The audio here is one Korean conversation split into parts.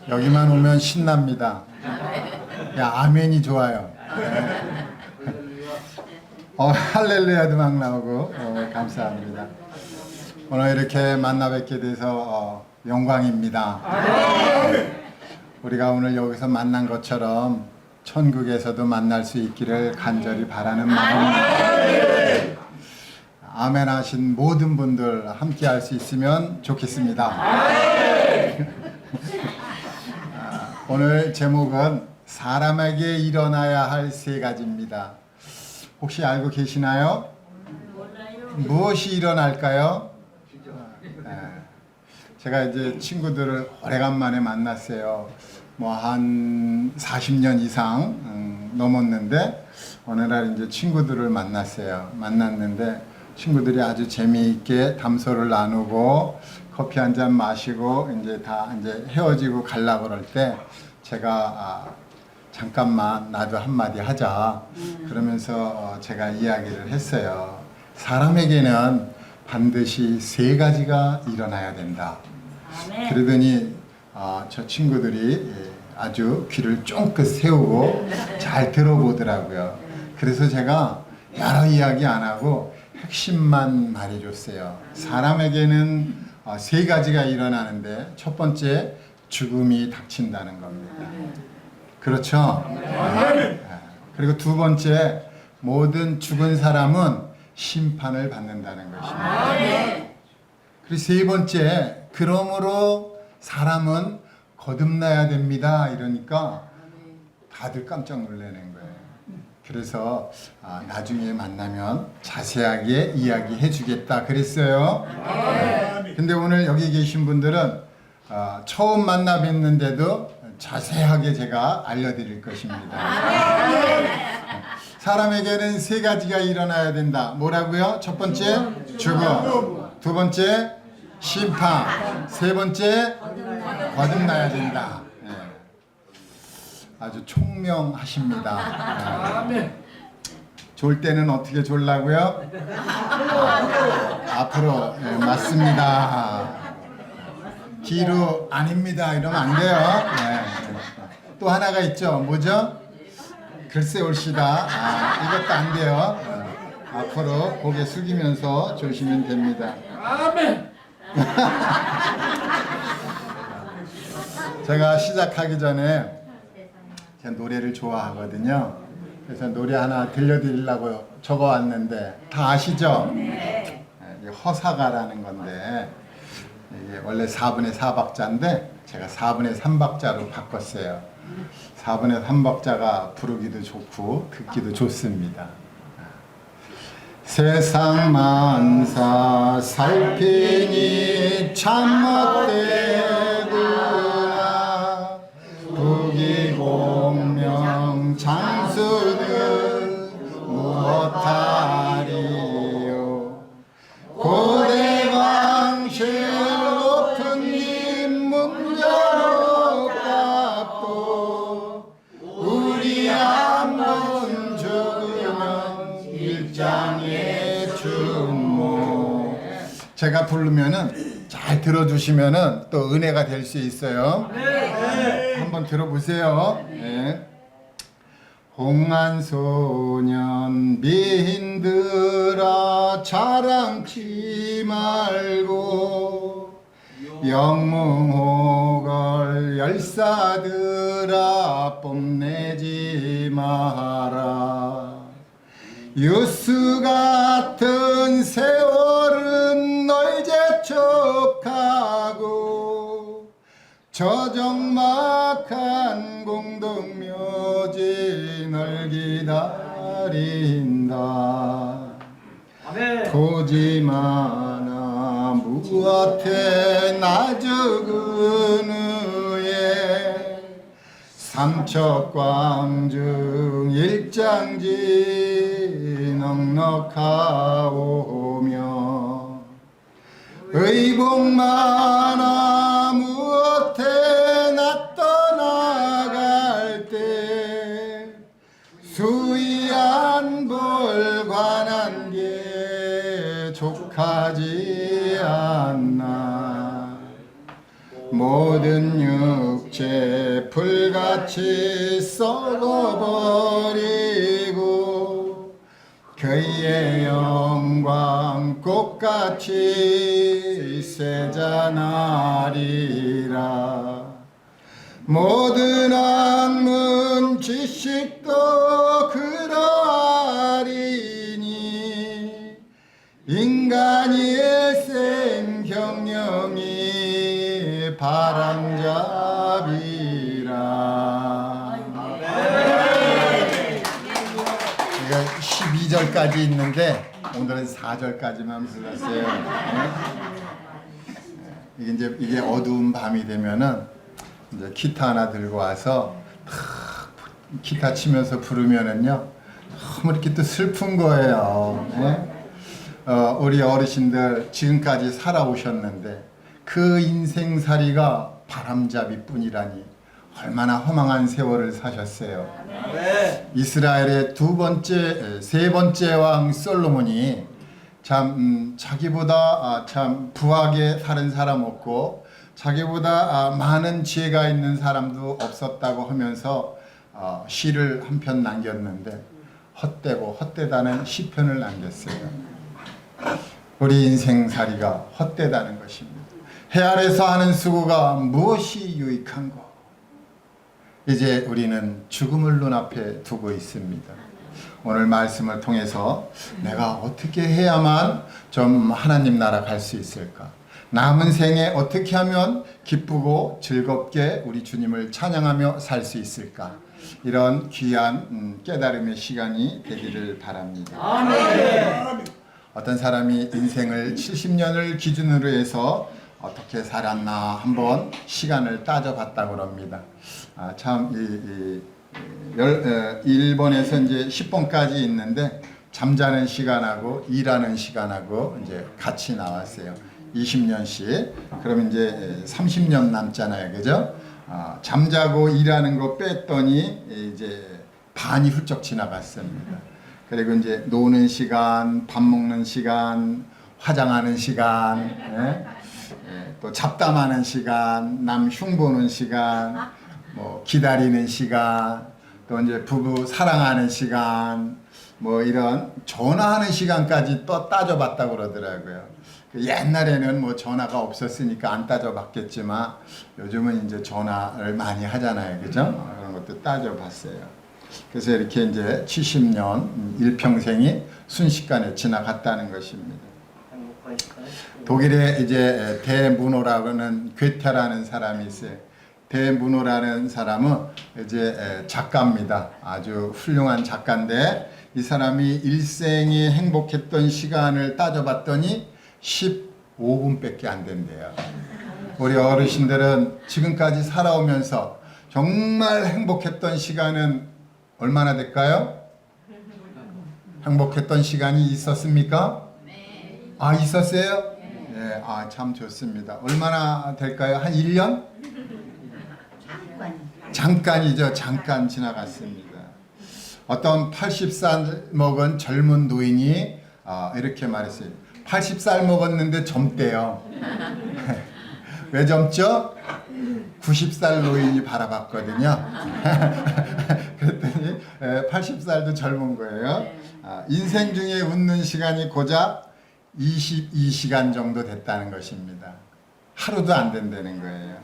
여기만 오면 신납니다. 야, 아멘이 좋아요. 할렐루야도 막 나오고 감사합니다. 오늘 이렇게 만나 뵙게 돼서 영광입니다. 우리가 오늘 여기서 만난 것처럼 천국에서도 만날 수 있기를 간절히 바라는 마음입니다. 아멘 하신 모든 분들 함께 할 수 있으면 좋겠습니다. 오늘 제목은 사람에게 일어나야 할 세 가지입니다. 혹시 알고 계시나요? 무엇이 일어날까요? 제가 이제 친구들을 오래간만에 만났어요. 뭐 한 40년 이상 넘었는데 어느 날 이제 친구들을 만났는데 친구들이 아주 재미있게 담소를 나누고 커피 한 잔 마시고 이제 헤어지고 가려고 그럴 때 제가 잠깐만 나도 한마디 하자 그러면서 제가 이야기를 했어요. 사람에게는 반드시 세 가지가 일어나야 된다. 그러더니 저 친구들이 아주 귀를 쫑긋 세우고 잘 들어보더라고요. 그래서 제가 여러 이야기 안 하고 핵심만 말해줬어요. 사람에게는 세 가지가 일어나는데 첫 번째 죽음이 닥친다는 겁니다. 그렇죠? 그리고 두 번째 모든 죽은 사람은 심판을 받는다는 것입니다. 그리고 세 번째 그러므로 사람은 거듭나야 됩니다. 이러니까 다들 깜짝 놀라는 거예요. 그래서 나중에 만나면 자세하게 이야기해 주겠다 그랬어요. 근데 오늘 여기 계신 분들은 처음 만나 뵙는데도 자세하게 제가 알려드릴 것입니다. 사람에게는 세 가지가 일어나야 된다. 뭐라고요? 첫 번째 죽음, 두 번째 심판, 세 번째 거듭나야 된다. 아주 총명하십니다. 졸 때는 어떻게 졸라고요? 앞으로. 맞습니다. 뒤로 아닙니다 이러면 안 돼요. 또 하나가 있죠. 뭐죠? 글쎄 옳시다. 이것도 안 돼요. 앞으로 고개 숙이면서 조시면 됩니다. 아멘. 제가 시작하기 전에 제가 노래를 좋아하거든요. 그래서 노래 하나 들려드리려고 적어왔는데 다 아시죠? 허사가라는 건데 이게 원래 4분의 4박자인데 제가 4분의 3박자로 바꿨어요. 4분의 3박자가 부르기도 좋고 듣기도 좋습니다. 세상 만사 살피니 참못되구나. 부귀공명 장수는 무엇하리요. 고대광실 높은 문 열어갑도 우리 한번 죽으면 일장의 충모. 제가 부르면은 잘 들어주시면은 또 은혜가 될 수 있어요. 한번 들어보세요. 홍안소년 미인들아 자랑치 말고 영웅호걸 열사들아 뽐내지 마라. 유스 같은 세월은 널 재촉하고 저정막한 공동묘지 널 기다린다. 보지마나 무엇에 나 적은 후에 삼척광중 일장지 넉넉하오며 의복마나 무엇에 나 떠나갈 때 수위한 벌 관한 게 족하지 않나. 모든 마른 육체 불같이 썩어버리고 그의 영광 꽃같이 세잔하리라. 모든 학문 지식도 그러하리니 인간이 일생 경영이 바람잡이라. 12절까지 있는데 오늘은 4절까지만 불렀어요. 이게 어두운 밤이 되면은 이제 기타 하나 들고 와서 기타 치면서 부르면은요 너무 이렇게 또 슬픈 거예요. 우리 어르신들 지금까지 살아오셨는데 그 인생살이가 바람잡이뿐이라니 얼마나 허망한 세월을 사셨어요. 이스라엘의 세 번째 왕 솔로몬이 참 자기보다 참 부하게 사는 사람 없고 자기보다 많은 지혜가 있는 사람도 없었다고 하면서 시를 한 편 남겼는데 헛되고 헛되다는 시편을 남겼어요. 우리 인생살이가 헛되다는 것입니다. 해 아래서 하는 수고가 무엇이 유익한고? 이제 우리는 죽음을 눈앞에 두고 있습니다. 오늘 말씀을 통해서 내가 어떻게 해야만 좀 하나님 나라 갈 수 있을까? 남은 생에 어떻게 하면 기쁘고 즐겁게 우리 주님을 찬양하며 살 수 있을까? 이런 귀한 깨달음의 시간이 되기를 바랍니다. 아멘. 어떤 사람이 인생을 70년을 기준으로 해서 어떻게 살았나 한번 시간을 따져봤다고 합니다. 일본에서 이제 10번까지 있는데 잠자는 시간하고 일하는 시간하고 이제 같이 나왔어요. 20년씩. 그럼 이제 30년 남잖아요. 그죠? 잠자고 일하는 거 뺐더니 이제 반이 훌쩍 지나갔습니다. 그리고 이제 노는 시간, 밥 먹는 시간, 화장하는 시간, 또 잡담하는 시간, 남 흉보는 시간, 뭐 기다리는 시간, 또 이제 부부 사랑하는 시간, 뭐 이런 전화하는 시간까지 또 따져봤다고 그러더라고요. 옛날에는 뭐 전화가 없었으니까 안 따져봤겠지만 요즘은 이제 전화를 많이 하잖아요. 그죠? 그런 것도 따져봤어요. 그래서 이렇게 이제 70년 일평생이 순식간에 지나갔다는 것입니다. 독일에 이제 대문호라는 괴테라는 사람이 있어요. 대문호라는 사람은 이제 작가입니다. 아주 훌륭한 작가인데 이 사람이 일생이 행복했던 시간을 따져봤더니 15분밖에 안 된대요. 우리 어르신들은 지금까지 살아오면서 정말 행복했던 시간은 얼마나 될까요? 행복했던 시간이 있었습니까? 네. 있었어요? 네. 참 좋습니다. 얼마나 될까요? 한 1년? 잠깐이죠. 잠깐 지나갔습니다. 어떤 80살 먹은 젊은 노인이 이렇게 말했어요. 80살 먹었는데 젊대요. 왜 젊죠? 90살 노인이 바라봤거든요. 그랬더니 80살도 젊은 거예요. 인생 중에 웃는 시간이 고작 22시간 정도 됐다는 것입니다. 하루도 안 된다는 거예요.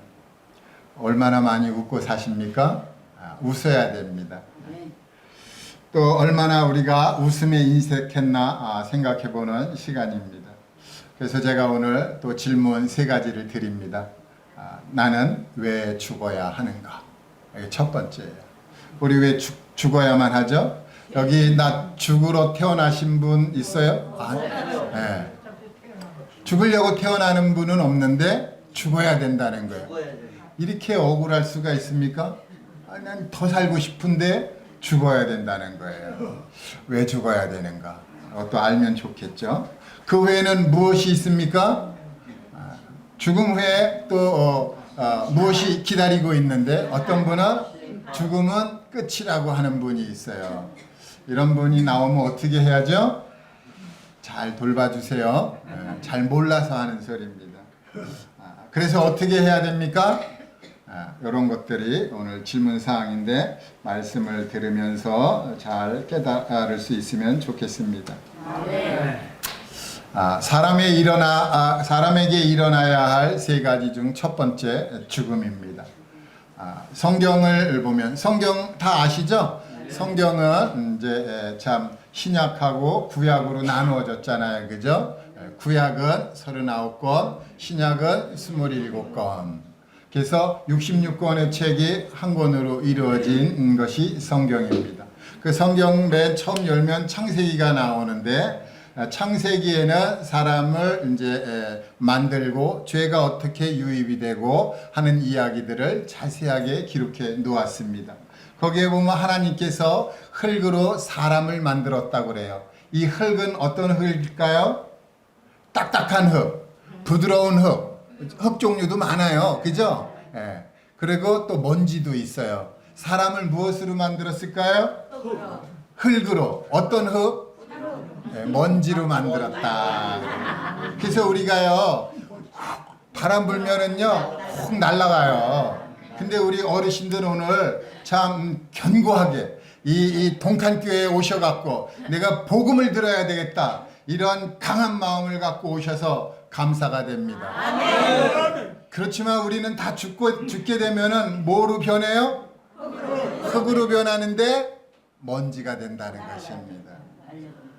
얼마나 많이 웃고 사십니까? 웃어야 됩니다. 또 얼마나 우리가 웃음에 인색했나 생각해보는 시간입니다. 그래서 제가 오늘 또 질문 3가지를 드립니다. 나는 왜 죽어야 하는가? 이게 첫 번째예요. 우리 왜 죽어야만 하죠? 여기 나 죽으러 태어나신 분 있어요? 네. 죽으려고 태어나는 분은 없는데 죽어야 된다는 거예요. 이렇게 억울할 수가 있습니까? 난 더 살고 싶은데 죽어야 된다는 거예요. 왜 죽어야 되는가? 또 알면 좋겠죠. 그 후에는 무엇이 있습니까? 죽음 후에 또 무엇이 기다리고 있는데 어떤 분은 죽음은 끝이라고 하는 분이 있어요. 이런 분이 나오면 어떻게 해야죠? 잘 돌봐주세요. 잘 몰라서 하는 소리입니다. 그래서 어떻게 해야 됩니까? 이런 것들이 오늘 질문 사항인데 말씀을 들으면서 잘 깨달을 수 있으면 좋겠습니다. 사람에게 일어나야 할 세 가지 중 첫 번째 죽음입니다. 성경을 보면 성경 다 아시죠? 성경은 이제 참 신약하고 구약으로 나누어졌잖아요, 그죠? 구약은 39권, 신약은 27권. 그래서 66권의 책이 한 권으로 이루어진 것이 성경입니다. 그 성경 맨 처음 열면 창세기가 나오는데 창세기에는 사람을 이제 만들고 죄가 어떻게 유입이 되고 하는 이야기들을 자세하게 기록해 놓았습니다. 거기에 보면 하나님께서 흙으로 사람을 만들었다고 그래요. 이 흙은 어떤 흙일까요? 딱딱한 흙, 부드러운 흙, 흙 종류도 많아요. 그죠? 예. 그리고 또 먼지도 있어요. 사람을 무엇으로 만들었을까요? 흙으로. 어떤 흙? 예, 먼지로 만들었다. 그래서 우리가요, 바람 불면은요, 훅 날아가요. 근데 우리 어르신들 오늘 참 견고하게 이 동탄교회에 오셔갖고 내가 복음을 들어야 되겠다. 이런 강한 마음을 갖고 오셔서 감사가 됩니다. 그렇지만 우리는 다 죽게 되면은 뭐로 변해요? 흙으로 변하는데 먼지가 된다는 것입니다.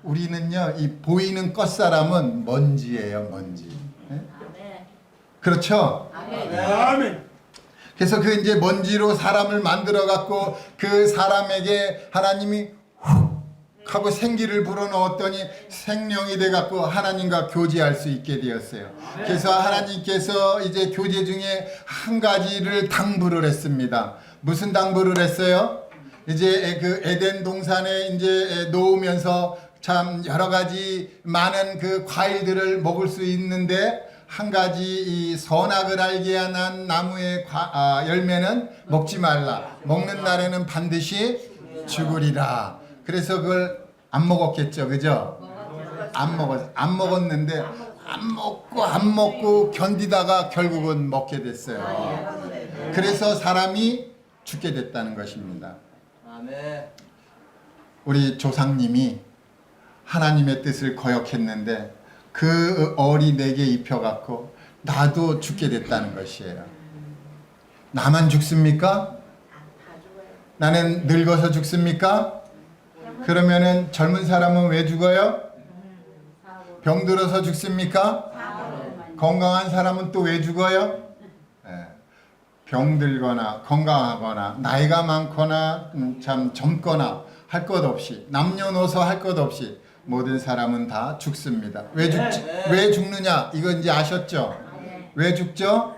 우리는요, 이 보이는 껍사람은 먼지예요, 먼지. 네? 그렇죠? 아멘. 그래서 그 이제 먼지로 사람을 만들어 갖고 그 사람에게 하나님이 훅 하고 생기를 불어넣었더니 생명이 돼 갖고 하나님과 교제할 수 있게 되었어요. 그래서 하나님께서 이제 교제 중에 한 가지를 당부를 했습니다. 무슨 당부를 했어요? 이제 그 에덴 동산에 이제 놓으면서 참 여러 가지 많은 그 과일들을 먹을 수 있는데 한 가지 이 선악을 알게 하는 나무의 열매는 먹지 말라. 먹는 날에는 반드시 죽으리라. 그래서 그걸 안 먹었겠죠, 그죠? 안 먹었는데 안 먹고 견디다가 결국은 먹게 됐어요. 그래서 사람이 죽게 됐다는 것입니다. 우리 조상님이 하나님의 뜻을 거역했는데 그 얼이 내게 입혀갖고 나도 죽게 됐다는 것이에요. 나만 죽습니까? 나는 늙어서 죽습니까? 그러면은 젊은 사람은 왜 죽어요? 병들어서 죽습니까? 건강한 사람은 또 왜 죽어요? 병들거나 건강하거나 나이가 많거나 참 젊거나 할 것 없이 남녀노소 할 것 없이 모든 사람은 다 죽습니다. 왜 죽느냐? 이거 이제 아셨죠? 왜 죽죠?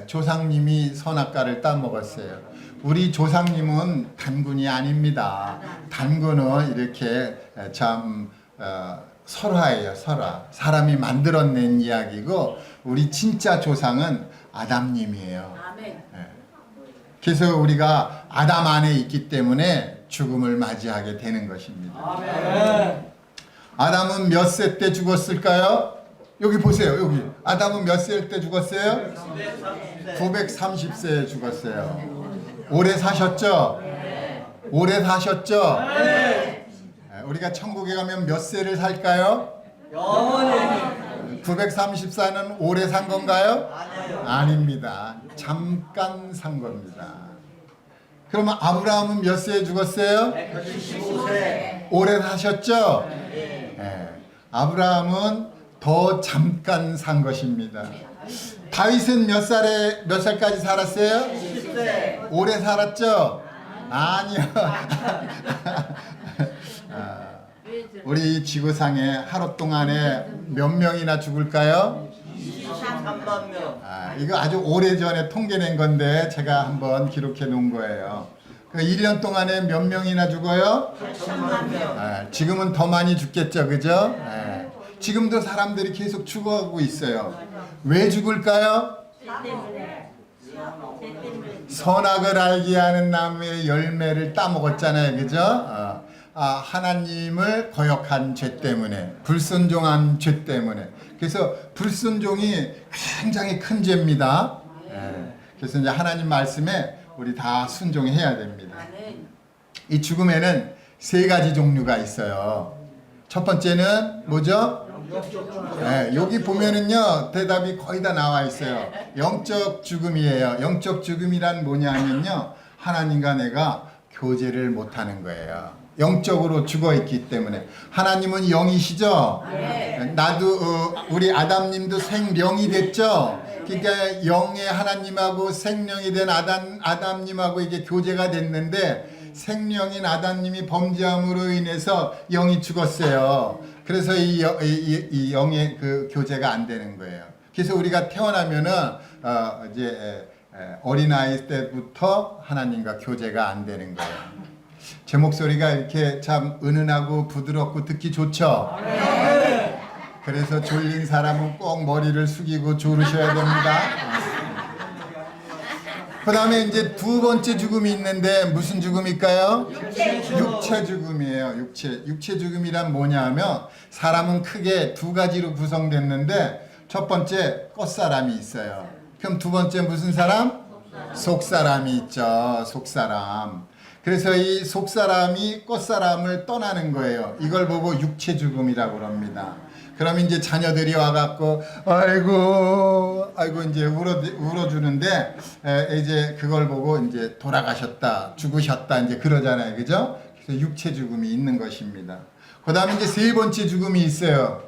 조상님이 선악과를 따먹었어요. 우리 조상님은 단군이 아닙니다. 단군은 이렇게 참 설화예요. 설화. 사람이 만들어낸 이야기고 우리 진짜 조상은 아담님이에요. 그래서 우리가 아담 안에 있기 때문에 죽음을 맞이하게 되는 것입니다. 아담은 몇 세 때 죽었을까요? 여기 보세요. 여기 아담은 몇 세 때 죽었어요? 930세에 죽었어요. 오래 사셨죠? 오래 사셨죠? 우리가 천국에 가면 몇 세를 살까요? 934는 오래 산 건가요? 아닙니다. 잠깐 산 겁니다. 그러면 아브라함은 몇 세에 죽었어요? 195세. 오래 사셨죠? 아브라함은 더 잠깐 산 것입니다. 다윗은 몇 살까지 살았어요? 70세. 오래 살았죠? 아니요. 우리 지구상에 하루 동안에 몇 명이나 죽을까요? 23만 명. 이거 아주 오래전에 통계낸 건데 제가 한번 기록해 놓은 거예요. 그 1년 동안에 몇 명이나 죽어요? 8천만 명. 지금은 더 많이 죽겠죠, 그죠? 지금도 사람들이 계속 죽어가고 있어요. 왜 죽을까요? 선악을 알게 하는 나무의 열매를 따먹었잖아요, 그죠? 하나님을 거역한 죄 때문에, 불순종한 죄 때문에. 그래서 불순종이 굉장히 큰 죄입니다. 그래서 이제 하나님 말씀에 우리 다 순종해야 됩니다. 이 죽음에는 세 가지 종류가 있어요. 첫 번째는 뭐죠? 네, 여기 보면은요 대답이 거의 다 나와 있어요. 영적 죽음이에요. 영적 죽음이란 뭐냐면요, 하나님과 내가 교제를 못하는 거예요. 영적으로 죽어 있기 때문에. 하나님은 영이시죠? 나도 우리 아담님도 생명이 됐죠? 그러니까 영의 하나님하고 생명이 된 아담님하고 이게 교제가 됐는데, 생명인 아담님이 범죄함으로 인해서 영이 죽었어요. 그래서 이 영의 그 교제가 안 되는 거예요. 그래서 우리가 태어나면은 이제 어린아이 때부터 하나님과 교제가 안 되는 거예요. 제 목소리가 이렇게 참 은은하고 부드럽고 듣기 좋죠? 그래서 졸린 사람은 꼭 머리를 숙이고 졸으셔야 됩니다. 그 다음에 이제 두 번째 죽음이 있는데 무슨 죽음일까요? 육체 죽음이에요. 육체 죽음이란 뭐냐 하면, 사람은 크게 두 가지로 구성됐는데, 첫 번째 꽃사람이 있어요. 그럼 두 번째 무슨 사람? 속사람이 있죠. 속사람. 그래서 이 속사람이 꽃사람을 떠나는 거예요. 이걸 보고 육체 죽음이라고 합니다. 그러면 이제 자녀들이 와갖고 아이고 이제 울어주는데, 이제 그걸 보고 이제 돌아가셨다, 죽으셨다 이제 그러잖아요, 그죠? 그래서 육체 죽음이 있는 것입니다. 그 다음에 이제 세 번째 죽음이 있어요.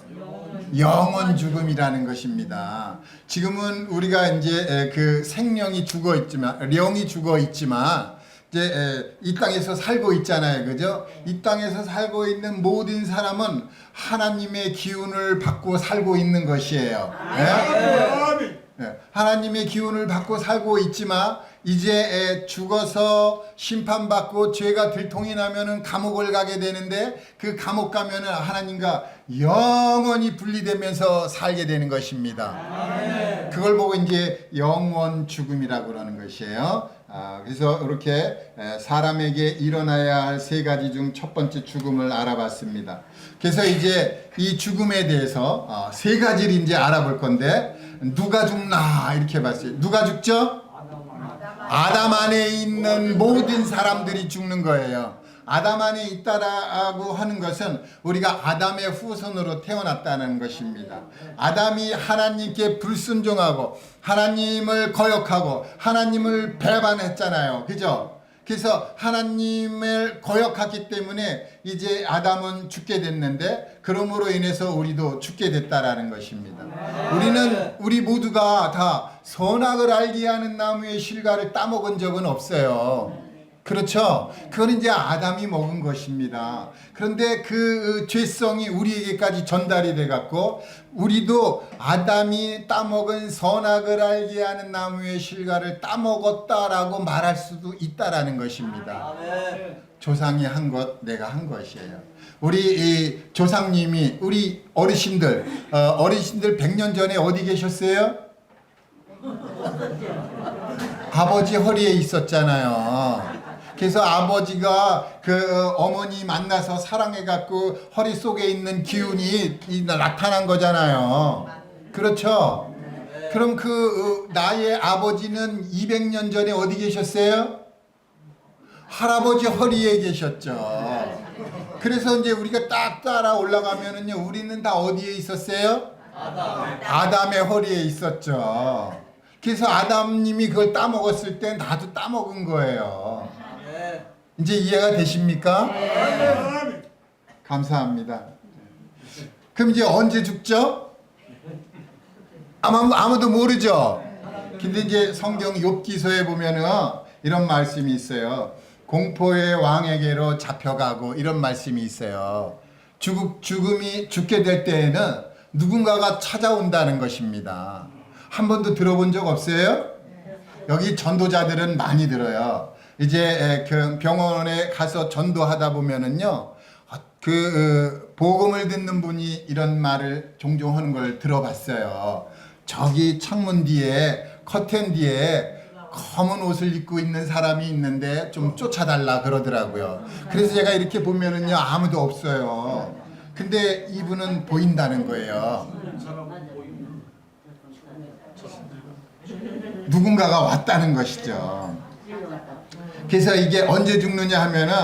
영원 죽음이라는 것입니다. 지금은 우리가 이제 그 생명이 죽어 있지만, 영이 죽어 있지만, 이제 이 땅에서 살고 있잖아요, 그죠? 이 땅에서 살고 있는 모든 사람은 하나님의 기운을 받고 살고 있는 것이에요. 네? 하나님의 기운을 받고 살고 있지만, 이제 죽어서 심판받고 죄가 들통이 나면은 감옥을 가게 되는데, 그 감옥 가면은 하나님과 영원히 분리되면서 살게 되는 것입니다. 그걸 보고 이제 영원 죽음이라고 그러는 것이에요. 그래서 이렇게 사람에게 일어나야 할 세 가지 중 첫 번째 죽음을 알아봤습니다. 그래서 이제 이 죽음에 대해서 세 가지를 이제 알아볼 건데, 누가 죽나 이렇게 봤어요. 누가 죽죠? 아담 안에 있는 모든 사람들이 죽는 거예요. 아담 안에 있다라고 하는 것은 우리가 아담의 후손으로 태어났다는 것입니다. 아담이 하나님께 불순종하고 하나님을 거역하고 하나님을 배반했잖아요, 그죠? 그래서 하나님을 거역했기 때문에 이제 아담은 죽게 됐는데, 그러므로 인해서 우리도 죽게 됐다라는 것입니다. 우리 모두가 다 선악을 알게 하는 나무의 실과를 따먹은 적은 없어요. 그렇죠? 그건 이제 아담이 먹은 것입니다. 그런데 그 죄성이 우리에게까지 전달이 돼 갖고, 우리도 아담이 따먹은 선악을 알게 하는 나무의 실과를 따먹었다라고 말할 수도 있다라는 것입니다. 조상이 한 것, 내가 한 것이에요. 우리 이 조상님이, 우리 어르신들 100년 전에 어디 계셨어요? 아버지 허리에 있었잖아요. 그래서 아버지가 그 어머니 만나서 사랑해갖고 허리 속에 있는 기운이 나타난 거잖아요. 그렇죠? 그럼 그 나의 아버지는 200년 전에 어디 계셨어요? 할아버지 허리에 계셨죠. 그래서 이제 우리가 딱 따라 올라가면은요, 우리는 다 어디에 있었어요? 아담의 허리에 있었죠. 그래서 아담님이 그걸 따먹었을 때 나도 따먹은 거예요. 이제 이해가 되십니까? 감사합니다. 그럼 이제 언제 죽죠? 아무도 모르죠? 근데 이제 성경 욥기서에 보면은 이런 말씀이 있어요. 공포의 왕에게로 잡혀가고, 이런 말씀이 있어요. 죽게 될 때에는 누군가가 찾아온다는 것입니다. 한 번도 들어본 적 없어요? 여기 전도자들은 많이 들어요. 이제 그 병원에 가서 전도하다 보면은요, 그 복음을 듣는 분이 이런 말을 종종 하는 걸 들어봤어요. 저기 창문 뒤에, 커튼 뒤에 검은 옷을 입고 있는 사람이 있는데 좀 쫓아달라 그러더라고요. 그래서 제가 이렇게 보면은요, 아무도 없어요. 근데 이분은 보인다는 거예요. 누군가가 왔다는 것이죠. 그래서 이게 언제 죽느냐 하면은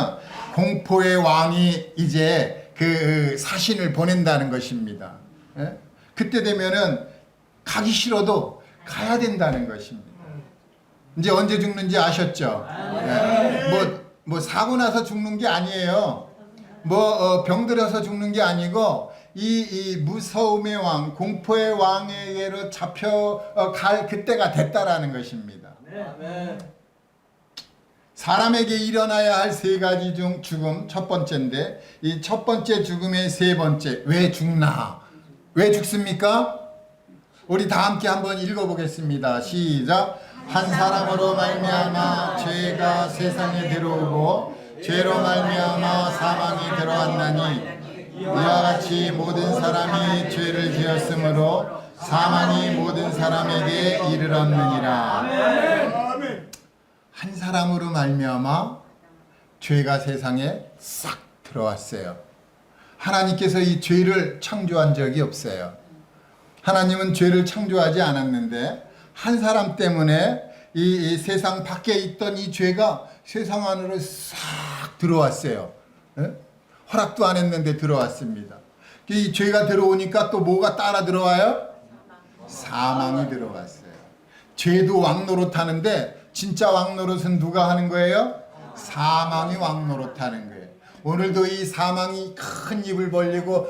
공포의 왕이 이제 그 사신을 보낸다는 것입니다. 예? 그때 되면은 가기 싫어도 가야 된다는 것입니다. 이제 언제 죽는지 아셨죠? 예? 뭐 사고 나서 죽는 게 아니에요. 병들어서 죽는 게 아니고 이 무서움의 왕, 공포의 왕에게로 잡혀갈 그때가 됐다라는 것입니다. 사람에게 일어나야 할 세 가지 중 죽음 첫 번째인데, 이 첫 번째 죽음의 세 번째, 왜 죽나? 왜 죽습니까? 우리 다 함께 한번 읽어보겠습니다. 시작. 한 사람으로 말미암아 죄가 세상에 들어오고 죄로 말미암아 사망이 들어왔나니 이와 같이 모든 사람이 죄를 지었으므로 사망이 모든 사람에게 이르렀느니라. 한 사람으로 말미암아 죄가 세상에 싹 들어왔어요. 하나님께서 이 죄를 창조한 적이 없어요. 하나님은 죄를 창조하지 않았는데 한 사람 때문에 이 세상 밖에 있던 이 죄가 세상 안으로 싹 들어왔어요. 예? 허락도 안 했는데 들어왔습니다. 이 죄가 들어오니까 또 뭐가 따라 들어와요? 사망이 들어왔어요. 죄도 왕노릇하는데 진짜 왕노릇은 누가 하는 거예요? 사망이 왕노릇하는 거예요. 오늘도 이 사망이 큰 입을 벌리고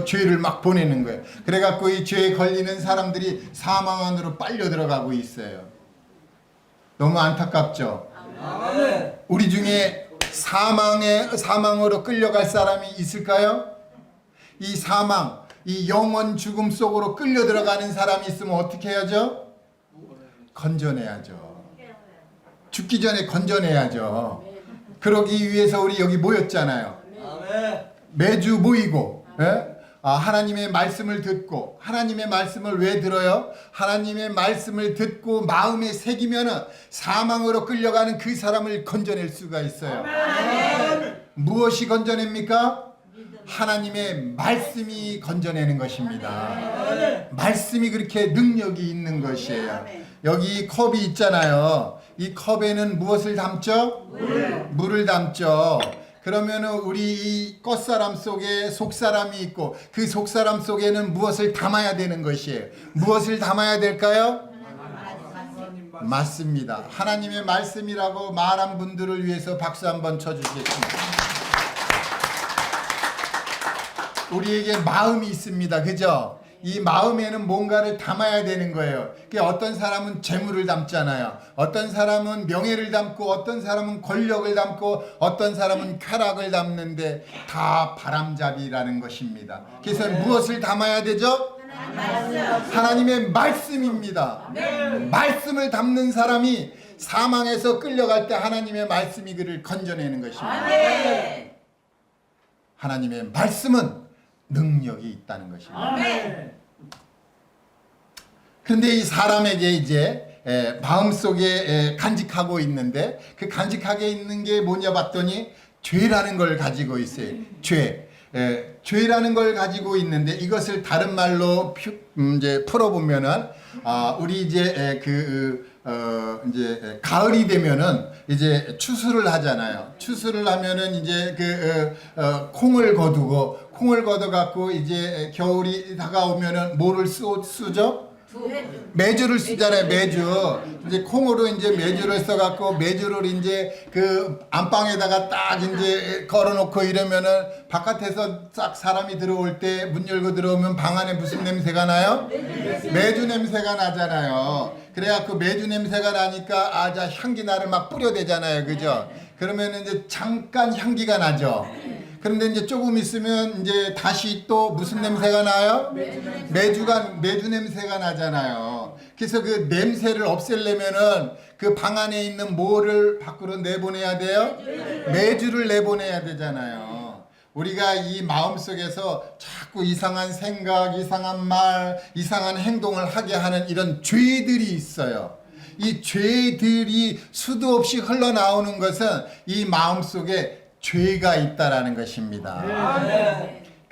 죄를 막 보내는 거예요. 그래갖고 이 죄에 걸리는 사람들이 사망 안으로 빨려 들어가고 있어요. 너무 안타깝죠? 우리 중에 사망으로 끌려갈 사람이 있을까요? 이 사망, 이 영원 죽음 속으로 끌려 들어가는 사람이 있으면 어떻게 해야죠? 건져내야죠. 죽기 전에 건져내야죠. 그러기 위해서 우리 여기 모였잖아요. 매주 모이고, 예? 하나님의 말씀을 듣고, 하나님의 말씀을 왜 들어요? 하나님의 말씀을 듣고 마음에 새기면은 사망으로 끌려가는 그 사람을 건져낼 수가 있어요. 무엇이 건져냅니까? 하나님의 말씀이 건져내는 것입니다. 말씀이 그렇게 능력이 있는 것이에요. 여기 컵이 있잖아요. 이 컵에는 무엇을 담죠? 물을 담죠. 그러면은 우리 이 겉사람 속에 속사람이 있고 그 속사람 속에는 무엇을 담아야 되는 것이에요. 무엇을 담아야 될까요? 맞습니다. 하나님의 말씀이라고 말한 분들을 위해서 박수 한번 쳐주시겠습니다. 우리에게 마음이 있습니다. 그죠? 이 마음에는 뭔가를 담아야 되는 거예요. 어떤 사람은 재물을 담잖아요. 어떤 사람은 명예를 담고, 어떤 사람은 권력을 담고, 어떤 사람은 쾌락을 담는데 다 바람잡이라는 것입니다. 그래서 무엇을 담아야 되죠? 하나님의 말씀입니다. 말씀을 담는 사람이 사망에서 끌려갈 때 하나님의 말씀이 그를 건져내는 것입니다. 하나님의 말씀은 능력이 있다는 것입니다. 그런데 이 사람에게 이제 마음속에 간직하고 있는데 그 간직하게 있는 게 뭐냐 봤더니 죄라는 걸 가지고 있어요. 죄라는 걸 가지고 있는데 이것을 다른 말로 이제 풀어보면은 우리 이제 이제 가을이 되면은 이제 추수를 하잖아요. 추수를 하면은 이제 콩을 걷어 갖고 이제 겨울이 다가오면은 뭐를 쓰죠? 메주를 쓰잖아요. 메주. 이제 콩으로 이제 메주를 써갖고 메주를 이제 그 안방에다가 딱 이제 걸어놓고 이러면은 바깥에서 싹 사람이 들어올 때 문 열고 들어오면 방 안에 무슨 냄새가 나요? 메주 냄새가 나잖아요. 그래갖고 메주 냄새가 나니까 자 향기 나를 막 뿌려대잖아요. 그죠? 그러면 이제 잠깐 향기가 나죠. 그런데 이제 조금 있으면 이제 다시 또 무슨 냄새가 나요? 메주 냄새가 나잖아요. 그래서 그 냄새를 없애려면은 그 방 안에 있는 뭐를 밖으로 내보내야 돼요? 메주를 내보내야 되잖아요. 우리가 이 마음속에서 자꾸 이상한 생각, 이상한 말, 이상한 행동을 하게 하는 이런 죄들이 있어요. 이 죄들이 수도 없이 흘러나오는 것은 이 마음속에 죄가 있다라는 것입니다.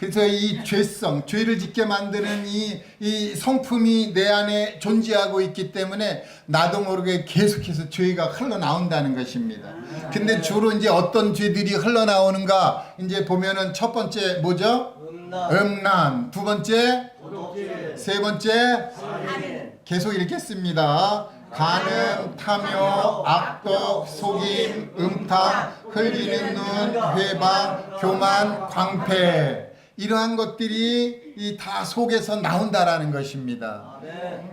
그래서 이 죄성, 죄를 짓게 만드는 이 성품이 내 안에 존재하고 있기 때문에 나도 모르게 계속해서 죄가 흘러나온다는 것입니다. 근데 주로 이제 어떤 죄들이 흘러나오는가 이제 보면은 첫 번째 뭐죠? 음란. 두 번째, 세 번째, 계속 읽겠습니다. 간음, 탐욕, 악독, 속임, 음탕, 흘기는 눈, 회방, 교만, 광패. 이러한 것들이 다 속에서 나온다라는 것입니다.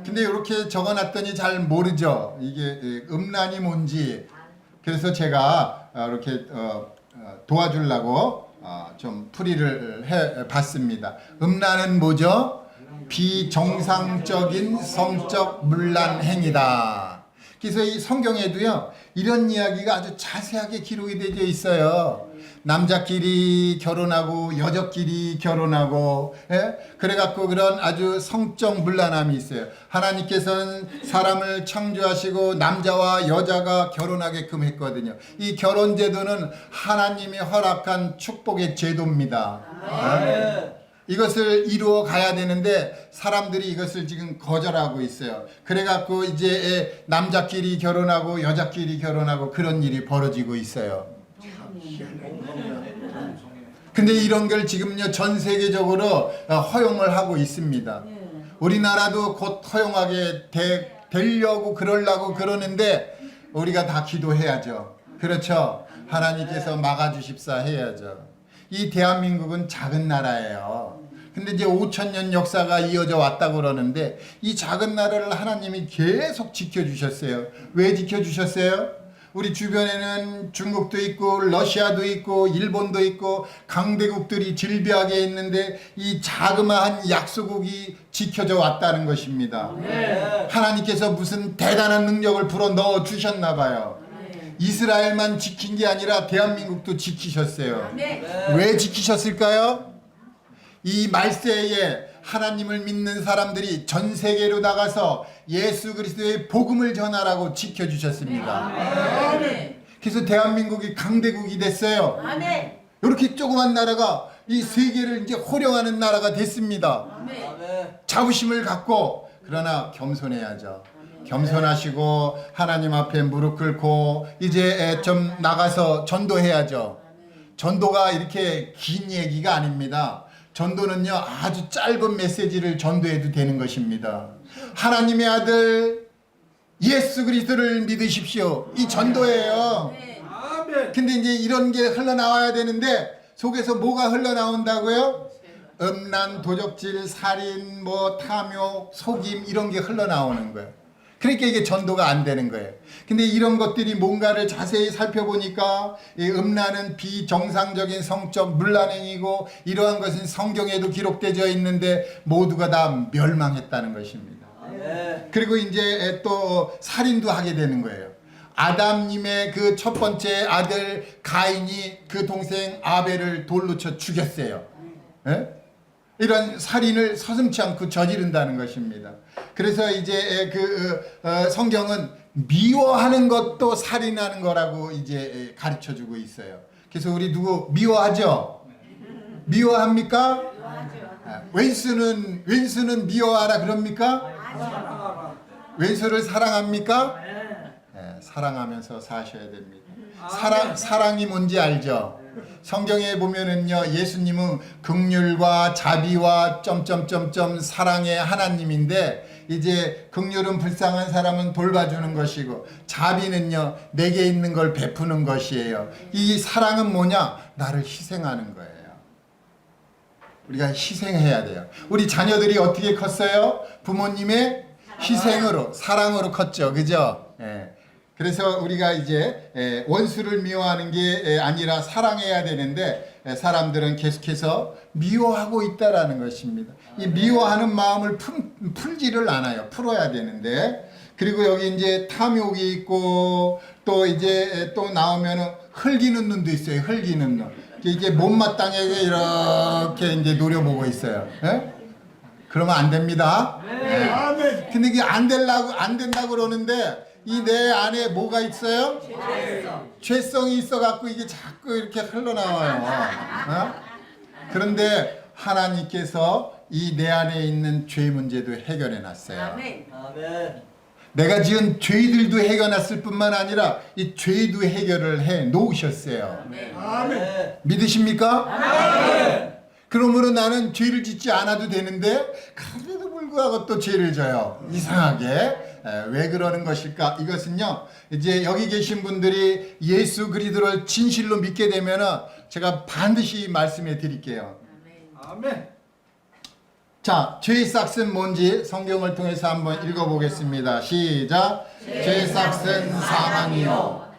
근데 이렇게 적어놨더니 잘 모르죠. 이게 음란이 뭔지. 그래서 제가 이렇게 도와주려고 좀 풀이를 해봤습니다. 음란은 뭐죠? 비정상적인 성적 문란 행위다. 그래서 이 성경에도요 이런 이야기가 아주 자세하게 기록이 되어 있어요. 남자끼리 결혼하고 여자끼리 결혼하고, 예? 그래갖고 그런 아주 성적 문란함이 있어요. 하나님께서는 사람을 창조하시고 남자와 여자가 결혼하게끔 했거든요. 이 결혼 제도는 하나님이 허락한 축복의 제도입니다. 이것을 이루어 가야 되는데 사람들이 이것을 지금 거절하고 있어요. 그래갖고 이제 남자끼리 결혼하고 여자끼리 결혼하고 그런 일이 벌어지고 있어요. 근데 이런 걸 지금요 전 세계적으로 허용을 하고 있습니다. 우리나라도 곧 허용하게 되려고 그러려고 그러는데 우리가 다 기도해야죠. 그렇죠? 하나님께서 막아주십사 해야죠. 이 대한민국은 작은 나라예요. 근데 이제 5,000년 역사가 이어져 왔다고 그러는데 이 작은 나라를 하나님이 계속 지켜주셨어요. 왜 지켜주셨어요? 우리 주변에는 중국도 있고 러시아도 있고 일본도 있고 강대국들이 질비하게 있는데 이 자그마한 약소국이 지켜져 왔다는 것입니다. 하나님께서 무슨 대단한 능력을 불어 넣어 주셨나 봐요. 이스라엘만 지킨 게 아니라 대한민국도 지키셨어요. 왜 지키셨을까요? 이 말세에 하나님을 믿는 사람들이 전 세계로 나가서 예수 그리스도의 복음을 전하라고 지켜주셨습니다. 그래서 대한민국이 강대국이 됐어요. 이렇게 조그만 나라가 이 세계를 이제 호령하는 나라가 됐습니다. 자부심을 갖고 그러나 겸손해야죠. 겸손하시고 하나님 앞에 무릎 꿇고 이제 좀 나가서 전도해야죠. 전도가 이렇게 긴 얘기가 아닙니다. 전도는요 아주 짧은 메시지를 전도해도 되는 것입니다. 하나님의 아들 예수 그리스도를 믿으십시오. 이 전도예요. 근데 이제 이런 게 흘러나와야 되는데 속에서 뭐가 흘러나온다고요? 음란, 도적질, 살인, 탐욕, 속임 이런 게 흘러나오는 거예요. 그러니까 이게 전도가 안 되는 거예요. 근데 이런 것들이 뭔가를 자세히 살펴보니까 이 음란은 비정상적인 성적 문란행위고 이러한 것은 성경에도 기록되어 있는데 모두가 다 멸망했다는 것입니다. 그리고 이제 또 살인도 하게 되는 거예요. 아담님의 그 첫 번째 아들 가인이 그 동생 아벨을 돌로 쳐 죽였어요. 예? 이런 살인을 서슴지 않고 저지른다는 것입니다. 그래서 이제 성경은 미워하는 것도 살인하는 거라고 이제 가르쳐 주고 있어요. 그래서 우리 누구 미워하죠? 미워합니까? 왼수는 미워하라 그럽니까? 왼수를 사랑합니까? 네, 사랑하면서 사셔야 됩니다. 사랑이 뭔지 알죠? 성경에 보면은요 예수님은 긍휼과 자비와 사랑의 하나님인데 이제 긍휼은 불쌍한 사람은 돌봐주는 것이고 자비는요 내게 있는 걸 베푸는 것이에요. 이 사랑은 뭐냐? 나를 희생하는 거예요. 우리가 희생해야 돼요. 우리 자녀들이 어떻게 컸어요? 부모님의 희생으로 사랑으로 컸죠. 그죠? 예. 그래서 우리가 이제 원수를 미워하는 게 아니라 사랑해야 되는데 사람들은 계속해서 미워하고 있다라는 것입니다. 이 미워하는 마음을 풀지를 않아요. 풀어야 되는데 그리고 여기 이제 탐욕이 있고 또 이제 또 나오면은 흘기는 눈도 있어요. 흘기는 눈. 이게 못마땅하게 이렇게 이제 노려보고 있어요. 예? 그러면 안 됩니다. 네. 근데 이게 안 된다고 그러는데 이 내 안에 뭐가 있어요? 죄성이 있어갖고 이게 자꾸 이렇게 흘러나와요. 어? 그런데 하나님께서 이 내 안에 있는 죄 문제도 해결해 놨어요. 아멘. 아멘. 내가 지은 죄들도 해결했을 뿐만 아니라 이 죄도 해결을 해 놓으셨어요. 아멘. 믿으십니까? 아멘. 그러므로 나는 죄를 짓지 않아도 되는데 그래도 불구하고 또 죄를 져요. 이상하게. 왜 그러는 것일까? 이것은요, 이제 여기 계신 분들이 예수 그리스도를 진실로 믿게 되면은 제가 반드시 말씀해 드릴게요. 아멘. 자, 죄의 싹은 뭔지 성경을 통해서 한번 읽어보겠습니다. 시작. 죄의 싹은 사망이요,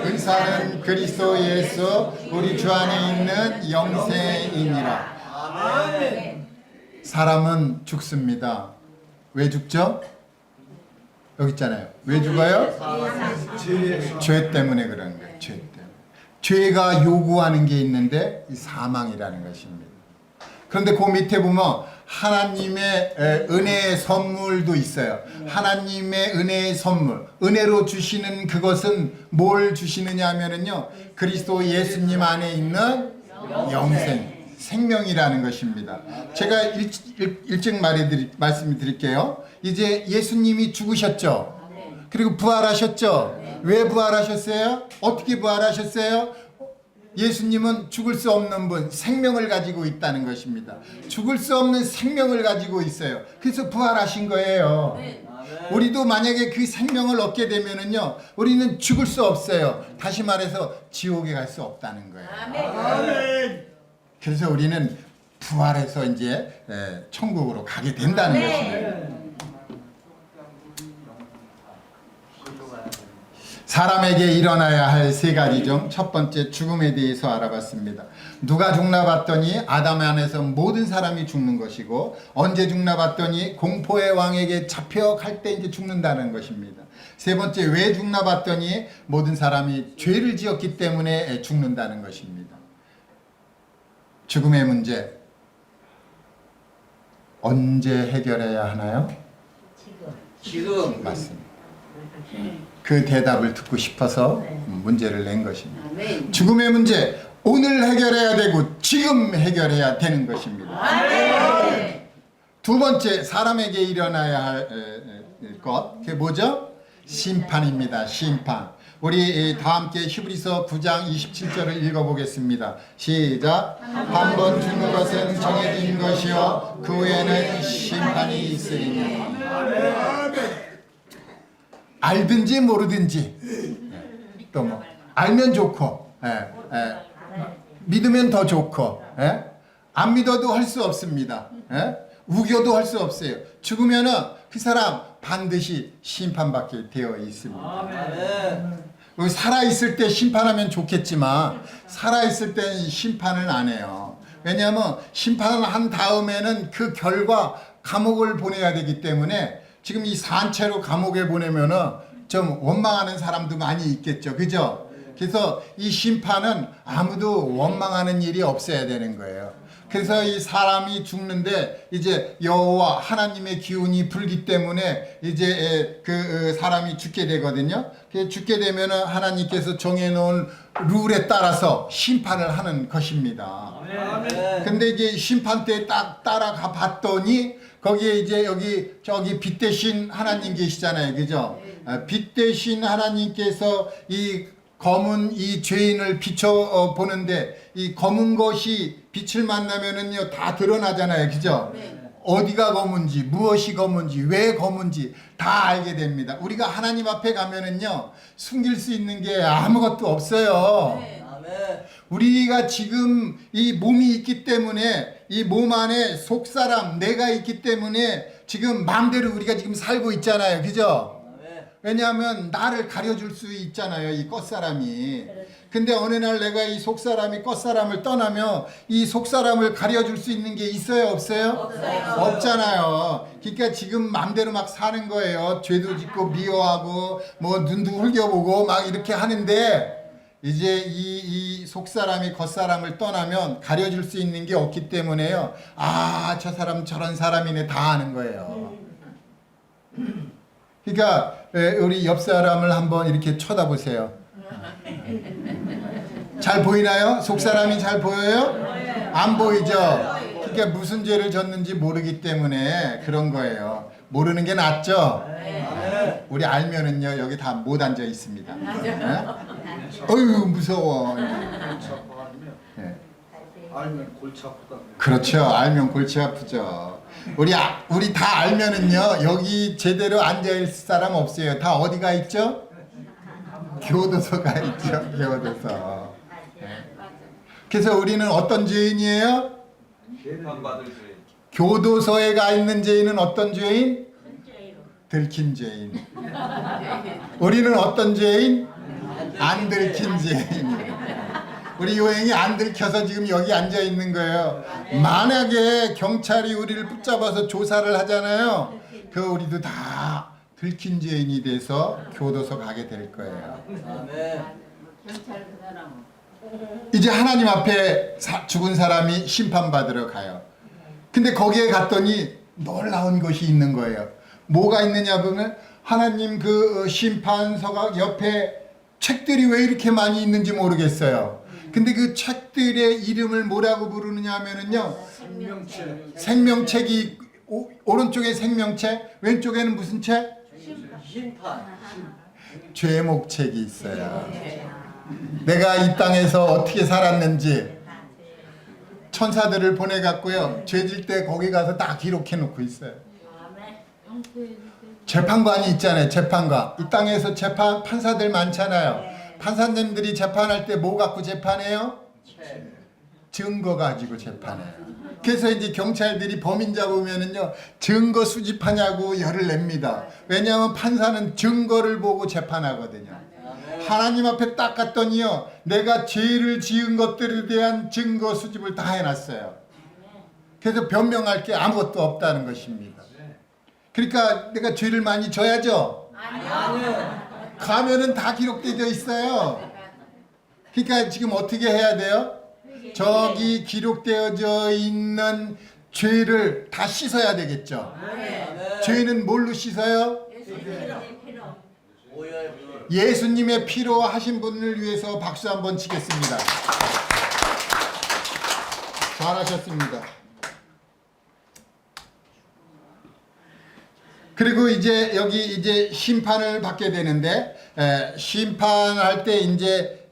은사는 그리스도 예수 우리 주 안에 있는 영생이니라. 아멘. 사람은 죽습니다. 왜 죽죠? 여기 있잖아요. 왜 죽어요? 죄 때문에 그런 거예요. 죄 때문에. 죄가 요구하는 게 있는데 이 사망이라는 것입니다. 그런데 그 밑에 보면 하나님의 은혜의 선물도 있어요. 하나님의 은혜의 선물, 은혜로 주시는 그것은 뭘 주시느냐 하면은요, 그리스도 예수님 안에 있는 영생, 생명이라는 것입니다. 제가 일찍 말씀드릴게요. 이제 예수님이 죽으셨죠. 그리고 부활하셨죠. 왜 부활하셨어요? 어떻게 부활하셨어요? 예수님은 죽을 수 없는 분, 생명을 가지고 있다는 것입니다. 죽을 수 없는 생명을 가지고 있어요. 그래서 부활하신 거예요. 우리도 만약에 그 생명을 얻게 되면은요, 우리는 죽을 수 없어요. 다시 말해서 지옥에 갈 수 없다는 거예요. 아멘. 그래서 우리는 부활해서 이제 천국으로 가게 된다는 것입니다. 사람에게 일어나야 할 세 가지 중 첫 번째, 죽음에 대해서 알아봤습니다. 누가 죽나 봤더니 아담 안에서 모든 사람이 죽는 것이고, 언제 죽나 봤더니 공포의 왕에게 잡혀갈 때 이제 죽는다는 것입니다. 세 번째, 왜 죽나 봤더니 모든 사람이 죄를 지었기 때문에 죽는다는 것입니다. 죽음의 문제 언제 해결해야 하나요? 지금. 맞습니다. 그 대답을 듣고 싶어서 문제를 낸 것입니다. 아멘. 죽음의 문제 오늘 해결해야 되고 지금 해결해야 되는 것입니다. 아멘. 두 번째, 사람에게 일어나야 할 것, 그게 뭐죠? 심판입니다. 심판. 우리 다 함께 히브리서 9장 27절을 읽어보겠습니다. 시작. 한 번 죽는 것은 정해진 것이요 그 후에는 심판이 있으리니. 알든지 모르든지, 또 뭐 알면 좋고, 믿으면 더 좋고, 안 믿어도 할 수 없습니다. 우겨도 할 수 없어요. 죽으면은 그 사람 반드시 심판받게 되어 있습니다. 아멘. 살아있을 때 심판하면 좋겠지만 살아있을 때는 심판을 안 해요. 왜냐하면 심판을 한 다음에는 그 결과 감옥을 보내야 되기 때문에 지금 이 산채로 감옥에 보내면은 좀 원망하는 사람도 많이 있겠죠. 그죠? 그래서 이 심판은 아무도 원망하는 일이 없어야 되는 거예요. 그래서 이 사람이 죽는데 이제 여호와 하나님의 기운이 불기 때문에 이제 그 사람이 죽게 되거든요. 죽게 되면은 하나님께서 정해놓은 룰에 따라서 심판을 하는 것입니다. 근데 이제 심판 때 딱 따라가 봤더니 거기에 이제 저기 빛 대신 하나님 계시잖아요. 그죠? 빛 대신 하나님께서 이 검은 이 죄인을 비춰 보는데 이 검은 것이 빛을 만나면은요 다 드러나잖아요. 그죠? 어디가 검은지, 무엇이 검은지, 왜 검은지 다 알게 됩니다. 우리가 하나님 앞에 가면은요 숨길 수 있는 게 아무것도 없어요. 우리가 지금 이 몸이 있기 때문에 이 몸 안에 속사람 내가 있기 때문에 지금 마음대로 우리가 지금 살고 있잖아요. 그죠? 왜냐하면 나를 가려줄 수 있잖아요. 이 겉사람이. 근데 어느 날 내가 이 속사람이 겉사람을 떠나면 이 속사람을 가려줄 수 있는 게 있어요? 없어요? 없잖아요. 그러니까 지금 마음대로 막 사는 거예요. 죄도 짓고 미워하고 뭐 눈도 흘겨보고 막 이렇게 하는데 이제 이 속사람이 겉사람을 떠나면 가려줄 수 있는 게 없기 때문에요. 아, 저 사람 저런 사람이네 다 아는 거예요. 그러니까 우리 옆 사람을 한번 이렇게 쳐다보세요. 잘 보이나요? 속사람이 잘 보여요? 안 보이죠? 그러니까 무슨 죄를 졌는지 모르기 때문에 그런 거예요. 모르는 게 낫죠? 아멘. 우리 알면은요 여기 다 못 앉아 있습니다. 예? 어휴 무서워. 예. 알면 골치 아프다. 그렇죠. 알면 골치 아프죠. 우리 다 알면은요 여기 제대로 앉아 있을 사람 없어요. 다 어디가 있죠? 교도소가 있죠. 교도소. 예. 그래서 우리는 어떤 죄인이에요? 재판받을 죄. 교도소에 가 있는 죄인은 어떤 죄인? 들킨 죄인. 우리는 어떤 죄인? 안 들킨 죄인. 우리 요행이 안 들켜서 지금 여기 앉아 있는 거예요. 만약에 경찰이 우리를 붙잡아서 조사를 하잖아요. 그 우리도 다 들킨 죄인이 돼서 교도소 가게 될 거예요. 아멘. 이제 하나님 앞에 죽은 사람이 심판받으러 가요. 근데 거기에 갔더니 놀라운 것이 있는 거예요. 뭐가 있느냐 보면 하나님 그 심판서가 옆에 책들이 왜 이렇게 많이 있는지 모르겠어요. 근데 그 책들의 이름을 뭐라고 부르느냐 하면은요. 생명체. 생명책이 오른쪽에 생명책, 왼쪽에는 무슨 책? 심판. 죄목책이 있어요. 내가 이 땅에서 어떻게 살았는지 천사들을 보내갖고요. 죄질 때 거기 가서 다 기록해 놓고 있어요. 재판관이 있잖아요. 재판관. 이 땅에서 판사들 많잖아요. 판사님들이 재판할 때 뭐 갖고 재판해요? 증거 가지고 재판해요. 그래서 이제 경찰들이 범인 잡으면은요 증거 수집하냐고 열을 냅니다. 왜냐하면 판사는 증거를 보고 재판하거든요. 하나님 앞에 딱 갔더니요 내가 죄를 지은 것들에 대한 증거 수집을 다 해놨어요. 그래서 변명할 게 아무것도 없다는 것입니다. 그러니까 내가 죄를 많이 져야죠? 아니요. 가면은 다 기록되어 있어요. 그러니까 지금 어떻게 해야 돼요? 저기 기록되어져 있는 죄를 다 씻어야 되겠죠. 아멘. 죄는 뭘로 씻어요? 오열. 예수님의 피로 하신 분을 위해서 박수 한번 치겠습니다. 잘하셨습니다. 그리고 이제 여기 이제 심판을 받게 되는데 심판할 때 이제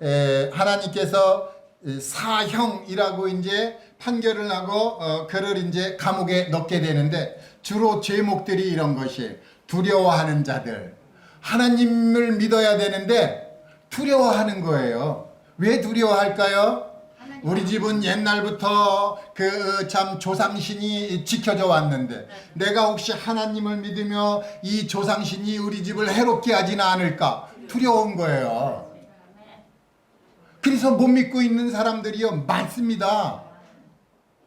하나님께서 사형이라고 이제 판결을 하고 그를 이제 감옥에 넣게 되는데 주로 죄목들이 이런 것이 두려워하는 자들. 하나님을 믿어야 되는데 두려워하는 거예요. 왜 두려워할까요? 우리 집은 옛날부터 그 참 조상신이 지켜져 왔는데 내가 혹시 하나님을 믿으며 이 조상신이 우리 집을 해롭게 하지는 않을까 두려운 거예요. 그래서 못 믿고 있는 사람들이요 많습니다.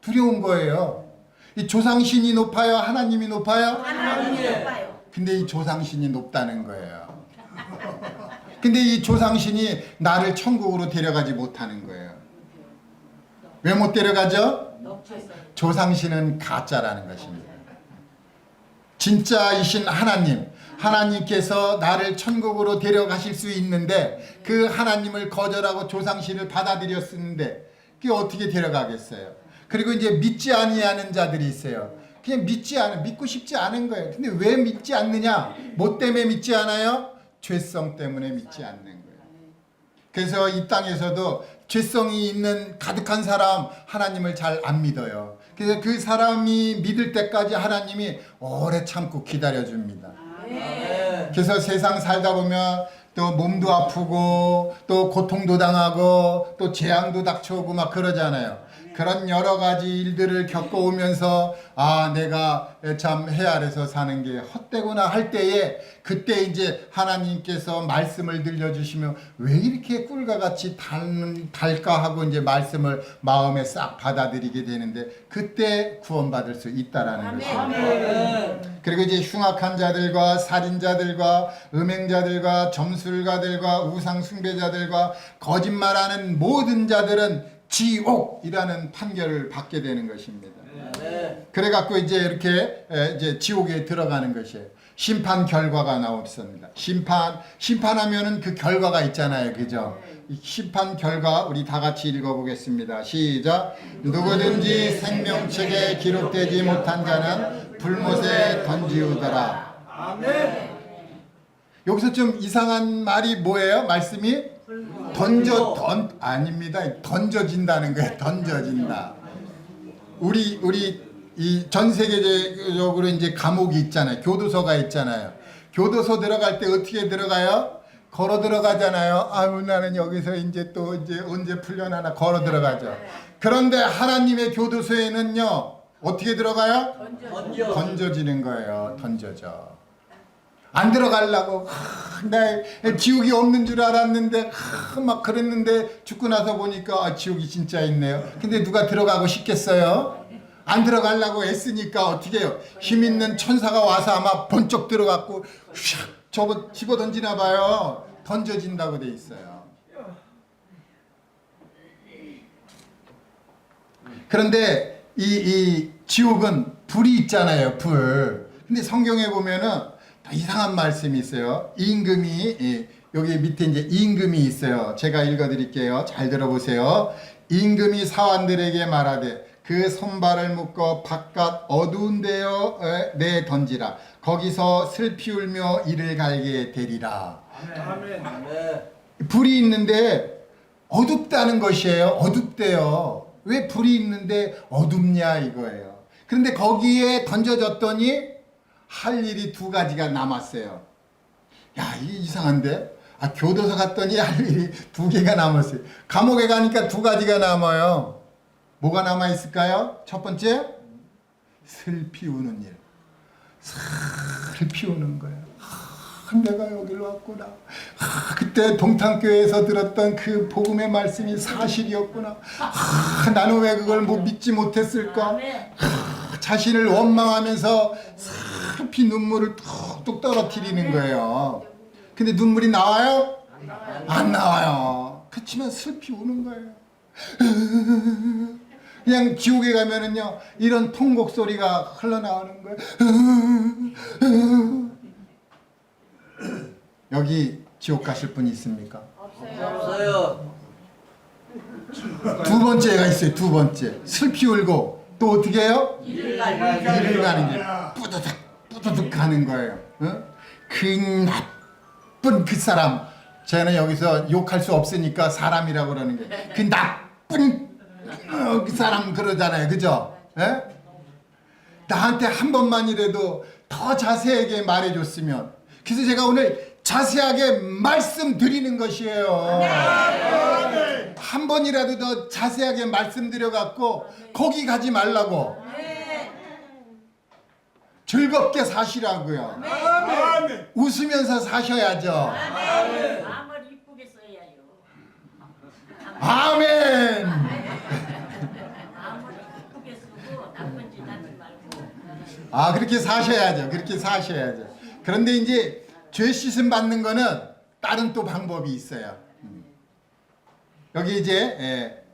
두려운 거예요. 이 조상신이 높아요? 하나님이 높아요? 하나님. 근데 이 조상신이 높다는 거예요. 근데 이 조상신이 나를 천국으로 데려가지 못하는 거예요. 왜 못 데려가죠? 조상신은 가짜라는 것입니다. 진짜이신 하나님께서 나를 천국으로 데려가실 수 있는데 그 하나님을 거절하고 조상신을 받아들였는데 그게 어떻게 데려가겠어요? 그리고 이제 믿지 아니하는 자들이 있어요. 그냥 믿고 싶지 않은 거예요. 근데 왜 믿지 않느냐? 뭐 때문에 믿지 않아요? 죄성 때문에 믿지 않는 거예요. 그래서 이 땅에서도 죄성이 있는 가득한 사람 하나님을 잘 안 믿어요. 그래서 그 사람이 믿을 때까지 하나님이 오래 참고 기다려줍니다. 그래서 세상 살다 보면 또 몸도 아프고 또 고통도 당하고 또 재앙도 닥쳐오고 막 그러잖아요. 그런 여러 가지 일들을 겪어오면서 아 내가 참 해 아래서 사는 게 헛되구나 할 때에 그때 이제 하나님께서 말씀을 들려주시며 왜 이렇게 꿀과 같이 달까 하고 이제 말씀을 마음에 싹 받아들이게 되는데 그때 구원받을 수 있다라는 것입니다. 그리고 이제 흉악한 자들과 살인자들과 음행자들과 점술가들과 우상 숭배자들과 거짓말하는 모든 자들은 지옥이라는 판결을 받게 되는 것입니다. 그래 갖고 이제 이렇게 이제 지옥에 들어가는 것이에요. 심판 결과가 나옵니다. 심판하면은 그 결과가 있잖아요. 그죠? 이 심판 결과 우리 다 같이 읽어보겠습니다. 시작. 누구든지 생명책에 기록되지 못한 자는 불못에 던지우더라. 아멘. 여기서 좀 이상한 말이 뭐예요? 말씀이 아닙니다. 던져진다는 거예요. 던져진다. 우리 이 전 세계적으로 이제 감옥이 있잖아요. 교도소가 있잖아요. 교도소 들어갈 때 어떻게 들어가요? 걸어 들어가잖아요. 아유, 나는 여기서 이제 또 이제 언제 풀려나나 걸어 들어가죠. 그런데 하나님의 교도소에는요, 어떻게 들어가요? 던져지는 거예요. 던져져. 안 들어가려고 나 지옥이 없는 줄 알았는데 막 그랬는데 죽고 나서 보니까 지옥이 진짜 있네요. 근데 누가 들어가고 싶겠어요? 안 들어가려고 애쓰니까 어떻게 해요? 힘 있는 천사가 와서 아마 번쩍 들어갔고 샥 저거 집어 던지나 봐요. 던져진다고 돼 있어요. 그런데 이 지옥은 불이 있잖아요. 불. 근데 성경에 보면은 이상한 말씀이 있어요. 임금이 여기 밑에 이제 임금이 있어요. 제가 읽어드릴게요. 잘 들어보세요. 임금이 사환들에게 말하되 그 손발을 묶어 바깥 어두운 데에 내 던지라. 거기서 슬피 울며 이를 갈게 되리라. 아멘. 아멘. 불이 있는데 어둡다는 것이에요. 어둡대요. 왜 불이 있는데 어둡냐 이거예요. 그런데 거기에 던져졌더니 할 일이 두 가지가 남았어요. 야, 이게 이상한데? 교도소 갔더니 할 일이 두 개가 남았어요. 감옥에 가니까 두 가지가 남아요. 뭐가 남아있을까요? 첫 번째, 슬피 우는 일. 슬피 우는 거예요. 내가 여기로 왔구나. 그때 동탄교회에서 들었던 그 복음의 말씀이 사실이었구나. 나는 왜 그걸 믿지 못했을까? 자신을 원망하면서 슬피 눈물을 뚝뚝 떨어뜨리는 거예요. 근데 눈물이 나와요? 안 나와요. 그렇지만 슬피 우는 거예요. 그냥 지옥에 가면은요, 이런 통곡 소리가 흘러나오는 거예요. 여기 지옥 가실 분 있습니까? 없어요. 두 번째가 있어요. 두 번째. 슬피 울고 또 어떻게 해요? 일을 가는 길. 뿌드득 가는 거예요. 그 나쁜 그 사람. 저는 여기서 욕할 수 없으니까 사람이라고 그러는 거예요. 그 나쁜 그 사람 그러잖아요. 그죠? 예? 나한테 한 번만이라도 더 자세하게 말해줬으면. 그래서 제가 오늘 자세하게 말씀드리는 것이에요. 한 번이라도 더 자세하게 말씀드려갖고 거기 가지 말라고. 즐겁게 사시라고요. 웃으면서 사셔야죠. 마음을 이쁘게 써야 해요. 아멘. 마음을 이쁘게 쓰고 나쁜 짓 하지 말고. 그렇게 사셔야죠. 그렇게 사셔야죠. 그런데 이제 죄 씻음 받는 거는 다른 또 방법이 있어요. 여기 이제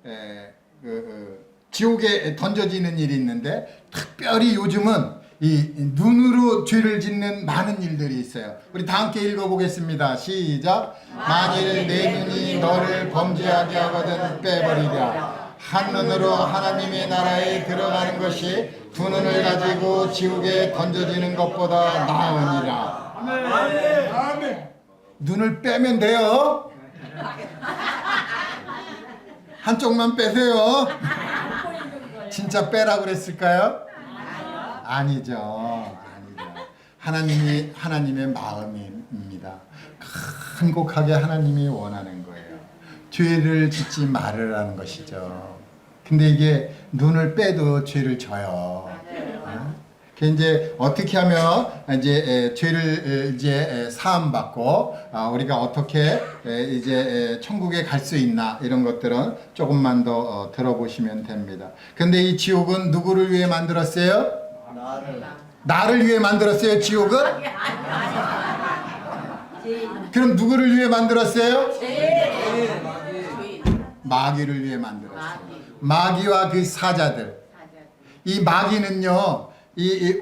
지옥에 던져지는 일이 있는데 특별히 요즘은 이 눈으로 죄를 짓는 많은 일들이 있어요. 우리 다 함께 읽어보겠습니다. 시작. 만일 내 눈이 너를 범죄하게 하거든 빼버리랴. 한 눈으로 하나님의 나라에 들어가는 것이 두 눈을 가지고 지옥에 던져지는 것보다 나으니라. 아멘. 눈을 빼면 돼요. 한쪽만 빼세요. 진짜 빼라고 그랬을까요? 아니죠. 하나님의 마음입니다. 간곡하게 하나님이 원하는 거예요. 죄를 짓지 말으라는 것이죠. 근데 이게 눈을 빼도 죄를 져요. 그 이제 어떻게 하면 이제 죄를 이제 사함 받고 우리가 어떻게 이제 천국에 갈 수 있나 이런 것들은 조금만 더 들어보시면 됩니다. 근데 이 지옥은 누구를 위해 만들었어요? 나를 위해 만들었어요. 지옥은? 그럼 누구를 위해 만들었어요? 마귀를 위해 만들었어요. 마귀와 그 사자들. 이 마귀는요,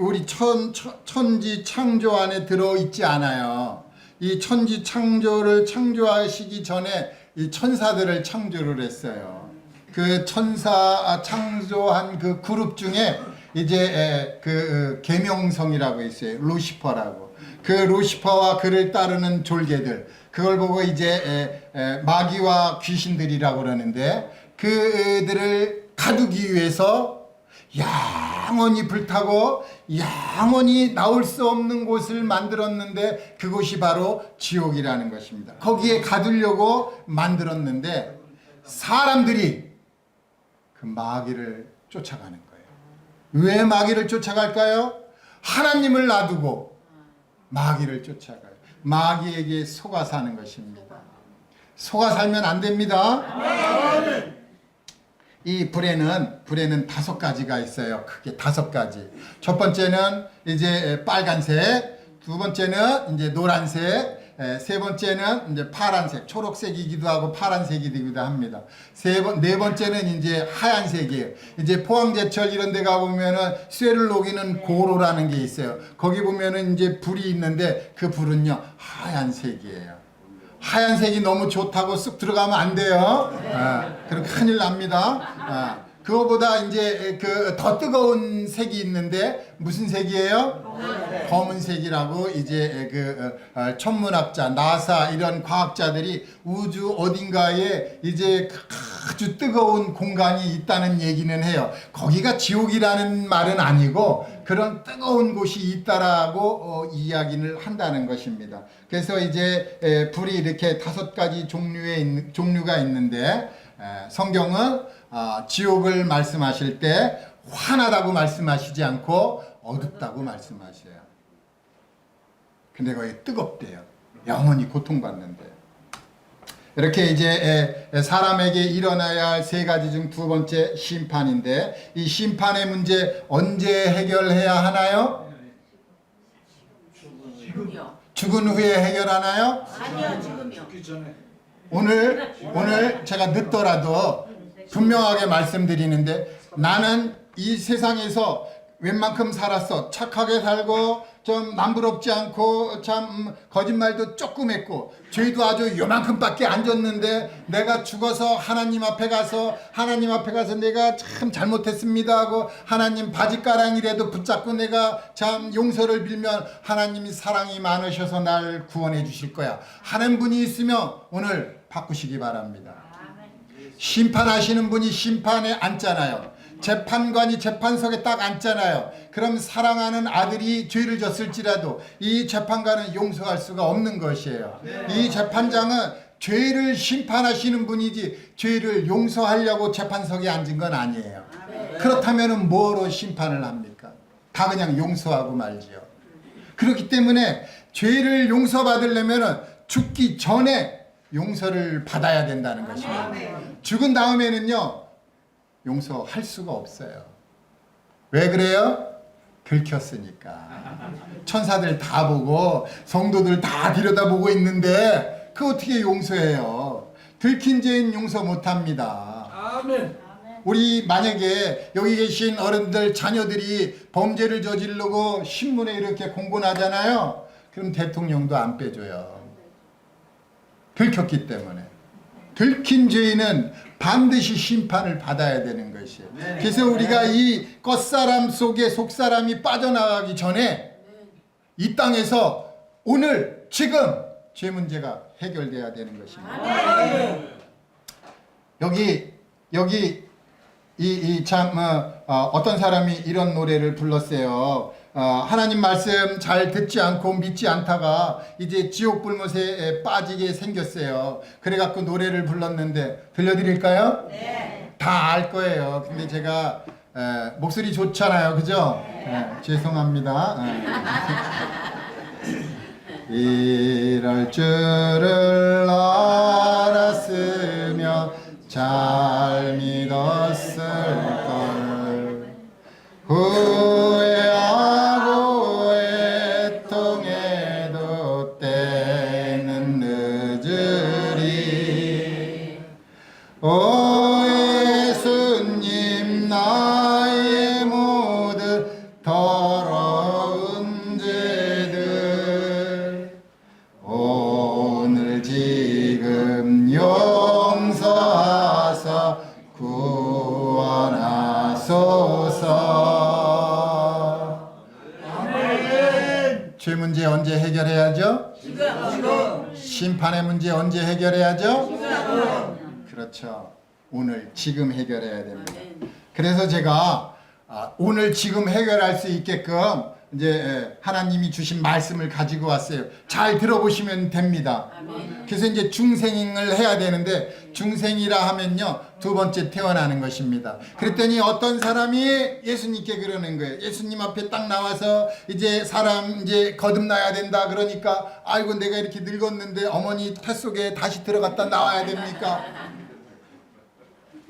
우리 천지 창조 안에 들어 있지 않아요. 이 천지 창조를 창조하시기 전에 이 천사들을 창조를 했어요. 그 천사 창조한 그 그룹 중에 이제 그 계명성이라고 있어요. 루시퍼라고. 그 루시퍼와 그를 따르는 졸개들, 그걸 보고 이제 마귀와 귀신들이라고 그러는데, 그들을 가두기 위해서 영원히 불타고 영원히 나올 수 없는 곳을 만들었는데, 그곳이 바로 지옥이라는 것입니다. 거기에 가두려고 만들었는데 사람들이 그 마귀를 쫓아가는 거예요. 왜 마귀를 쫓아갈까요? 하나님을 놔두고 마귀를 쫓아가요. 마귀에게 속아 사는 것입니다. 속아 살면 안 됩니다. 이 불에는 5가지가 있어요. 크게 5가지. 첫 번째는 이제 빨간색, 두 번째는 이제 노란색, 세 번째는 이제 파란색, 초록색이기도 하고 파란색이기도 합니다. 네 번째는 이제 하얀색이에요. 이제 포항제철 이런 데 가보면은 쇠를 녹이는 고로라는 게 있어요. 거기 보면은 이제 불이 있는데 그 불은요, 하얀색이에요. 하얀색이 너무 좋다고 쓱 들어가면 안 돼요. 그럼 큰일 납니다. 그거보다 이제 그 더 뜨거운 색이 있는데 무슨 색이에요? 검은색이라고 이제 그 천문학자, 나사 이런 과학자들이 우주 어딘가에 이제 아주 뜨거운 공간이 있다는 얘기는 해요. 거기가 지옥이라는 말은 아니고 그런 뜨거운 곳이 있다라고 이야기를 한다는 것입니다. 그래서 이제 불이 이렇게 5가지 종류가 있는데, 성경은 지옥을 말씀하실 때 환하다고 말씀하시지 않고 어둡다고 말씀하셔요. 근데 거기 뜨겁대요. 영원히 고통받는데. 이렇게 이제 사람에게 일어나야 할 3가지 중 2번째 심판인데, 이 심판의 문제 언제 해결해야 하나요? 지금요. 죽은 후에 해결하나요? 아니요, 지금요. 죽기 전에. 오늘 제가 늦더라도 분명하게 말씀드리는데, 나는 이 세상에서 웬만큼 살았어. 착하게 살고 좀 남부럽지 않고 참 거짓말도 조금 했고 죄도 아주 요만큼밖에 안 졌는데, 내가 죽어서 하나님 앞에 가서 내가 참 잘못했습니다 하고 하나님 바지가랑이라도 붙잡고 내가 참 용서를 빌면 하나님이 사랑이 많으셔서 날 구원해 주실 거야 하는 분이 있으면 오늘 바꾸시기 바랍니다. 심판하시는 분이 심판에 앉잖아요. 재판관이 재판석에 딱 앉잖아요. 그럼 사랑하는 아들이 죄를 졌을지라도 이 재판관은 용서할 수가 없는 것이에요. 이 재판장은 죄를 심판하시는 분이지 죄를 용서하려고 재판석에 앉은 건 아니에요. 그렇다면 뭐로 심판을 합니까? 다 그냥 용서하고 말지요. 그렇기 때문에 죄를 용서받으려면 죽기 전에 용서를 받아야 된다는 것입니다. 죽은 다음에는요, 용서할 수가 없어요. 왜 그래요? 들켰으니까. 천사들 다 보고 성도들 다 들여다보고 있는데 그 어떻게 용서해요? 들킨 죄인 용서 못합니다. 아멘. 우리 만약에 여기 계신 어른들 자녀들이 범죄를 저지르고 신문에 이렇게 공고나잖아요. 그럼 대통령도 안 빼줘요. 들켰기 때문에. 들킨 죄인은 반드시 심판을 받아야 되는 것이에요. 그래서 우리가 이 겉사람 속에 속사람이 빠져나가기 전에 이 땅에서 오늘 지금 죄 문제가 해결돼야 되는 것입니다. 여기 참 어떤 사람이 이런 노래를 불렀어요. 하나님 말씀 잘 듣지 않고 믿지 않다가 이제 지옥 불못에 빠지게 생겼어요. 그래갖고 노래를 불렀는데 들려드릴까요? 네. 다 알 거예요. 근데 제가 목소리 좋잖아요, 그죠? 죄송합니다. 이럴 줄을 알았으면 잘 믿었을걸. 후회하고 애통해도 때는 늦으리. 오 예수님, 나의 모든 더러운 죄들 오늘 지금 심판의 문제 언제 해결해야죠? 그렇죠. 오늘 지금 해결해야 됩니다. 그래서 제가 오늘 지금 해결할 수 있게끔 이제 하나님이 주신 말씀을 가지고 왔어요. 잘 들어보시면 됩니다. 그래서 이제 중생을 해야 되는데 중생이라 하면요 두 번째 태어나는 것입니다. 그랬더니 어떤 사람이 예수님께 그러는 거예요. 예수님 앞에 딱 나와서 이제 사람 이제 거듭나야 된다 그러니까 아이고 내가 이렇게 늙었는데 어머니 태 속에 다시 들어갔다 나와야 됩니까?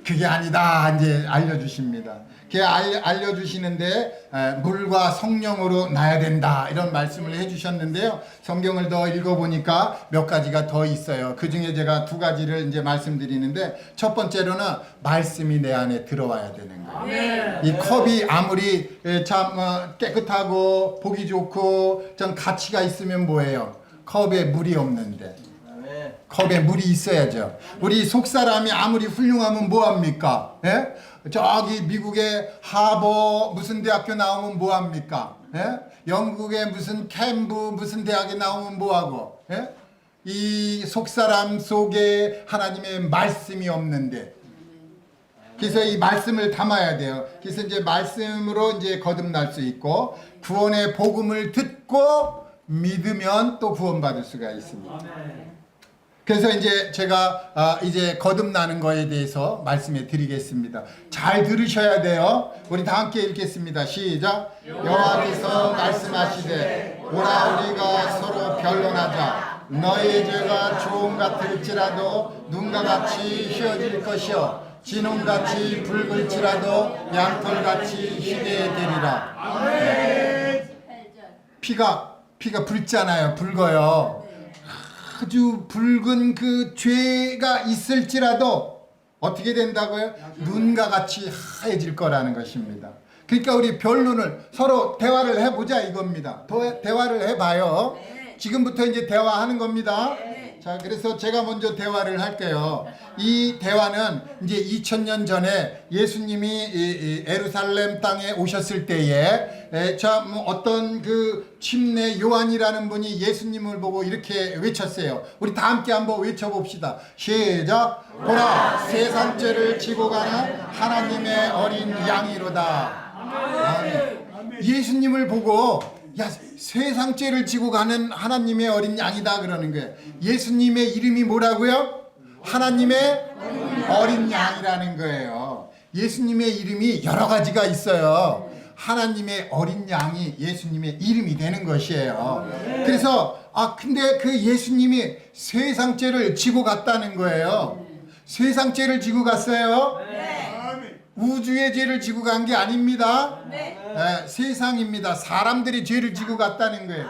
그게 아니다 이제 알려주십니다. 그게 알려주시는데 물과 성령으로 나야 된다 이런 말씀을 해주셨는데요. 성경을 더 읽어보니까 몇 가지가 더 있어요. 그 중에 제가 두 가지를 이제 말씀드리는데 첫 번째로는 말씀이 내 안에 들어와야 되는 거예요. 이 컵이 아무리 참 깨끗하고 보기 좋고 좀 가치가 있으면 뭐예요? 컵에 물이 없는데. 컵에 물이 있어야죠. 우리 속사람이 아무리 훌륭하면 뭐합니까? 예? 저기 미국의 하버 무슨 대학교 나오면 뭐합니까? 예? 영국의 무슨 캠브 무슨 대학에 나오면 뭐하고? 예? 이 속사람 속에 하나님의 말씀이 없는데 그래서 이 말씀을 담아야 돼요. 그래서 이제 말씀으로 이제 거듭날 수 있고 구원의 복음을 듣고 믿으면 또 구원받을 수가 있습니다. 그래서 이제 제가 이제 거듭나는 거에 대해서 말씀해 드리겠습니다. 잘 들으셔야 돼요. 우리 다 함께 읽겠습니다. 시작. 여호와께서 말씀하시되 오라 우리가 서로 변론하자. 너희 죄가 조금 같을지라도 눈과 같이 휘어질 것이요 진홍같이 붉을지라도 양털같이 희게 되리라. 피가 붉잖아요. 붉어요. 아주 붉은 그 죄가 있을지라도 어떻게 된다고요? 눈과 같이 하얘질 거라는 것입니다. 그러니까 우리 변론을 서로 대화를 해보자 이겁니다. 대화를 해봐요. 지금부터 이제 대화하는 겁니다. 자, 그래서 제가 먼저 대화를 할게요. 이 대화는 이제 2000년 전에 예수님이 예루살렘 땅에 오셨을 때에 참 어떤 그 침례 요한이라는 분이 예수님을 보고 이렇게 외쳤어요. 우리 다 함께 한번 외쳐봅시다. 시작. 보라, 세상 죄를 지고 가는 하나님의 어린 양이로다. 아멘. 예수님을 보고 야 세상 죄를 지고 가는 하나님의 어린 양이다 그러는 거예요. 예수님의 이름이 뭐라고요? 하나님의 어린 양이라는 거예요. 예수님의 이름이 여러 가지가 있어요. 하나님의 어린 양이 예수님의 이름이 되는 것이에요. 그래서 근데 그 예수님이 세상 죄를 지고 갔다는 거예요. 세상 죄를 지고 갔어요? 우주의 죄를 지고 간 게 아닙니다. 세상입니다. 사람들이 죄를 지고 갔다는 거예요.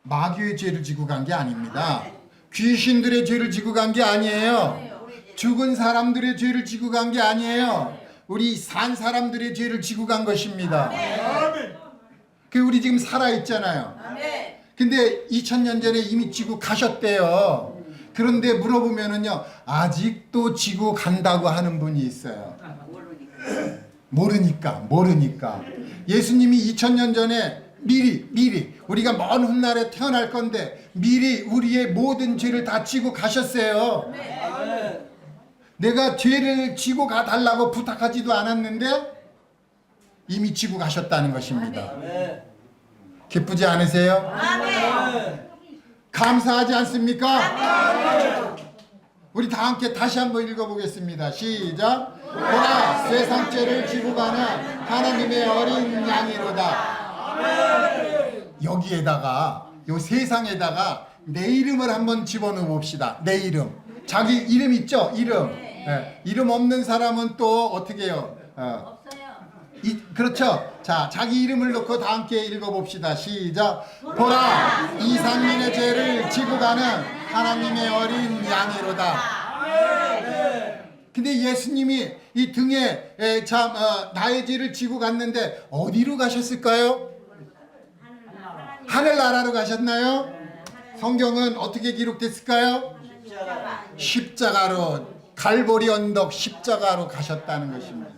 마귀의 죄를 지고 간 게 아닙니다. 귀신들의 죄를 지고 간 게 아니에요. 죽은 사람들의 죄를 지고 간 게 아니에요. 우리 산 사람들의 죄를 지고 간 것입니다. 우리 지금 살아있잖아요. 근데 2000년 전에 이미 지고 가셨대요. 그런데 물어보면은요, 아직도 지고 간다고 하는 분이 있어요. 모르니까. 예수님이 2000년 전에 미리 우리가 먼 훗날에 태어날 건데 미리 우리의 모든 죄를 다 지고 가셨어요. 내가 죄를 지고 가달라고 부탁하지도 않았는데 이미 지고 가셨다는 것입니다. 기쁘지 않으세요? 감사하지 않습니까? 우리 다 함께 다시 한번 읽어보겠습니다. 시작. 보라, 세상 죄를 지고 가는 하나님의 어린 양이로다. 여기에다가 요 세상에다가 내 이름을 한번 집어넣어 봅시다. 내 이름. 자기 이름 있죠? 이름. 이름 없는 사람은 또 어떻게 해요? 그렇죠. 자, 자기 이름을 넣고 다 함께 읽어봅시다. 시작. 보라, 이상민의 죄를 지고 가는 하나님의 어린 양이로다. 근데 예수님이 이 등에 나의 죄를 지고 갔는데 어디로 가셨을까요? 하늘나라로 가셨나요? 성경은 어떻게 기록됐을까요? 십자가로, 갈보리 언덕 십자가로 가셨다는 것입니다.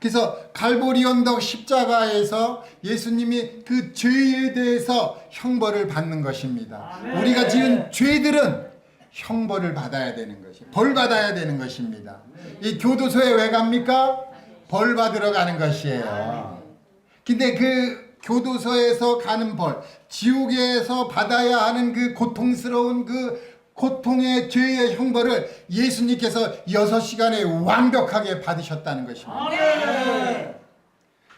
그래서 갈보리 언덕 십자가에서 예수님이 그 죄에 대해서 형벌을 받는 것입니다. 우리가 지은 죄들은 형벌을 받아야 되는 것이, 벌 받아야 되는 것입니다. 이 교도소에 왜 갑니까? 벌 받으러 가는 것이에요. 근데 그 교도소에서 가는 벌, 지옥에서 받아야 하는 그 고통스러운 그 고통의 죄의 형벌을 예수님께서 6시간에 완벽하게 받으셨다는 것입니다.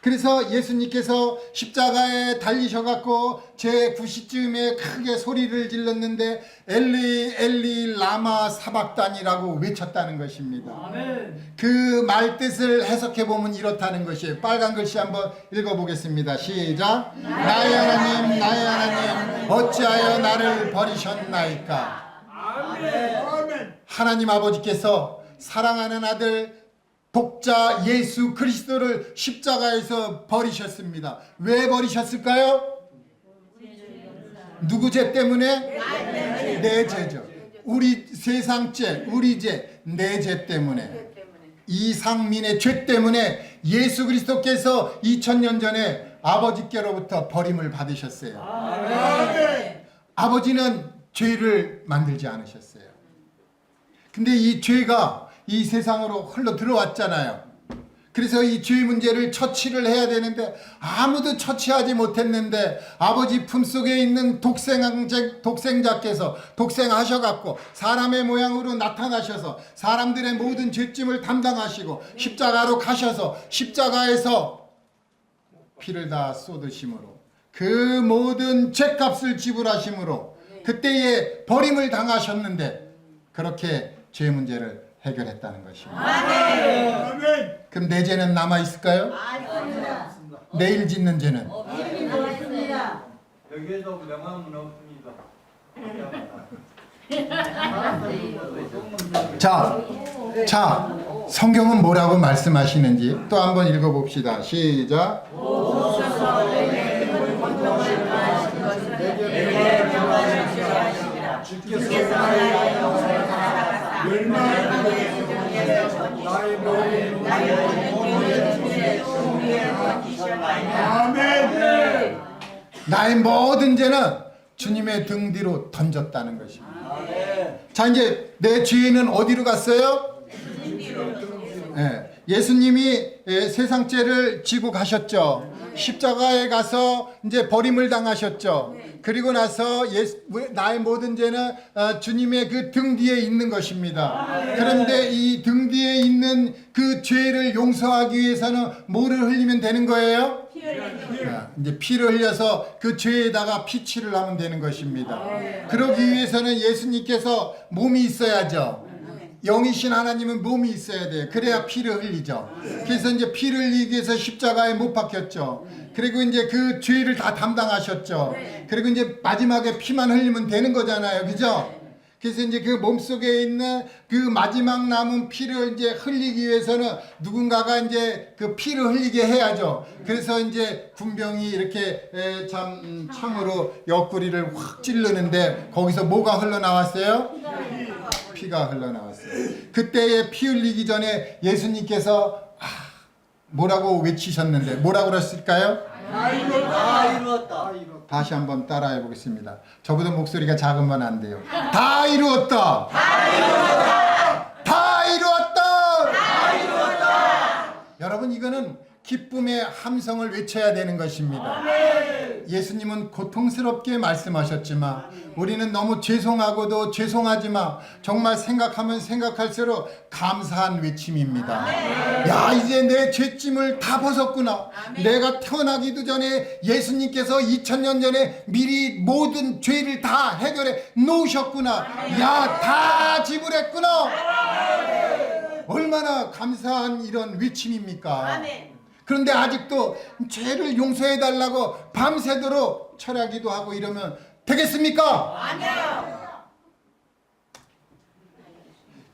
그래서 예수님께서 십자가에 달리셔갖고 제9시쯤에 크게 소리를 질렀는데 엘리 엘리 라마 사박단이라고 외쳤다는 것입니다. 그 말뜻을 해석해보면 이렇다는 것이에요. 빨간 글씨 한번 읽어보겠습니다. 시작. 나의 하나님 나의 하나님 어찌하여 나를 버리셨나이까. 하나님 아버지께서 사랑하는 아들 독자 예수 그리스도를 십자가에서 버리셨습니다. 왜 버리셨을까요? 누구 죄 때문에? 내 죄죠. 우리 세상 죄, 우리 죄, 내 죄 때문에. 이상민의 죄 때문에 예수 그리스도께서 2000년 전에 아버지께로부터 버림을 받으셨어요. 아버지는 죄를 만들지 않으셨어요. 근데 이 죄가 이 세상으로 흘러 들어왔잖아요. 그래서 이 죄 문제를 처치를 해야 되는데 아무도 처치하지 못했는데 아버지 품속에 있는 독생자께서 독생하셔갖고 사람의 모양으로 나타나셔서 사람들의 모든 죄짐을 담당하시고 십자가로 가셔서 십자가에서 피를 다 쏟으심으로 그 모든 죄값을 지불하심으로 그때에 버림을 당하셨는데 그렇게 죄 문제를 해결했다는 것입니다. 아멘. 그럼 내 죄는 남아있을까요? 내일 짓는 죄는? 여기에도 명함은 없습니다. 자, 성경은 뭐라고 말씀하시는지 또 한번 읽어봅시다. 시작. 아멘. 나의 모든 죄는 주님의 등 뒤로 던졌다는 것입니다. 자, 이제 내 죄는 어디로 갔어요? 예수님이 세상 죄를 지고 가셨죠. 십자가에 가서 이제 버림을 당하셨죠. 그리고 나서 나의 모든 죄는 주님의 그 등 뒤에 있는 것입니다. 그런데 이 등 뒤에 있는 그 죄를 용서하기 위해서는 뭐를 흘리면 되는 거예요? 이제 피를 흘려서 그 죄에다가 피치를 하면 되는 것입니다. 그러기 위해서는 예수님께서 몸이 있어야죠. 영이신 하나님은 몸이 있어야 돼요. 그래야 피를 흘리죠. 그래서 이제 피를 흘리기 위해서 십자가에 못 박혔죠. 그리고 이제 그 죄를 다 담당하셨죠. 그리고 이제 마지막에 피만 흘리면 되는 거잖아요. 그죠? 그래서 이제 그 몸속에 있는 그 마지막 남은 피를 이제 흘리기 위해서는 누군가가 이제 그 피를 흘리게 해야죠. 그래서 이제 군병이 이렇게 창으로 옆구리를 확 찌르는데 거기서 뭐가 흘러나왔어요? 피가 흘러나왔어요. 그때에 피 흘리기 전에 예수님께서 뭐라고 외치셨는데 뭐라고 그랬을까요? 다 이루었다. 다시 한번 따라해 보겠습니다. 저보다 목소리가 작으면 안 돼요. 다 이루었다. 다 이루었다. 다 이루었다. 다 이루었다. 여러분 이거는 기쁨의 함성을 외쳐야 되는 것입니다. 예수님은 고통스럽게 말씀하셨지만 우리는 너무 죄송하고도 죄송하지만 정말 생각하면 생각할수록 감사한 외침입니다. 야, 이제 내 죄짐을 다 벗었구나. 내가 태어나기도 전에 예수님께서 2000년 전에 미리 모든 죄를 다 해결해 놓으셨구나. 야, 다 지불했구나. 얼마나 감사한 이런 외침입니까? 그런데 아직도 죄를 용서해달라고 밤새도록 철하기도 하고 이러면 되겠습니까? 아니요.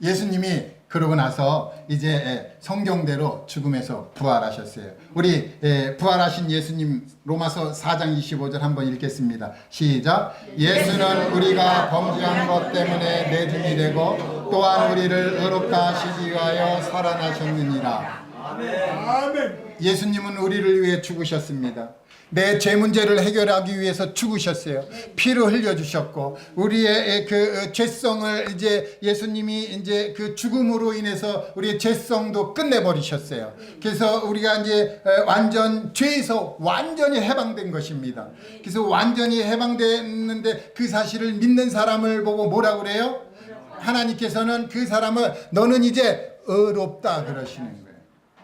예수님이 그러고 나서 이제 성경대로 죽음에서 부활하셨어요. 우리 부활하신 예수님 로마서 4장 25절 한번 읽겠습니다. 시작. 예수는 우리가 범죄한 것 때문에 내중이 되고 또한 우리를 의롭다 하시기 위하여 살아나셨느니라. 아멘. 예수님은 우리를 위해 죽으셨습니다. 내 죄 문제를 해결하기 위해서 죽으셨어요. 피를 흘려 주셨고 우리의 그 죄성을 이제 예수님이 이제 그 죽음으로 인해서 우리의 죄성도 끝내 버리셨어요. 그래서 우리가 이제 완전 죄에서 완전히 해방된 것입니다. 그래서 완전히 해방됐는데 그 사실을 믿는 사람을 보고 뭐라 그래요? 하나님께서는 그 사람을 너는 이제 의롭다 그러시는 거예요.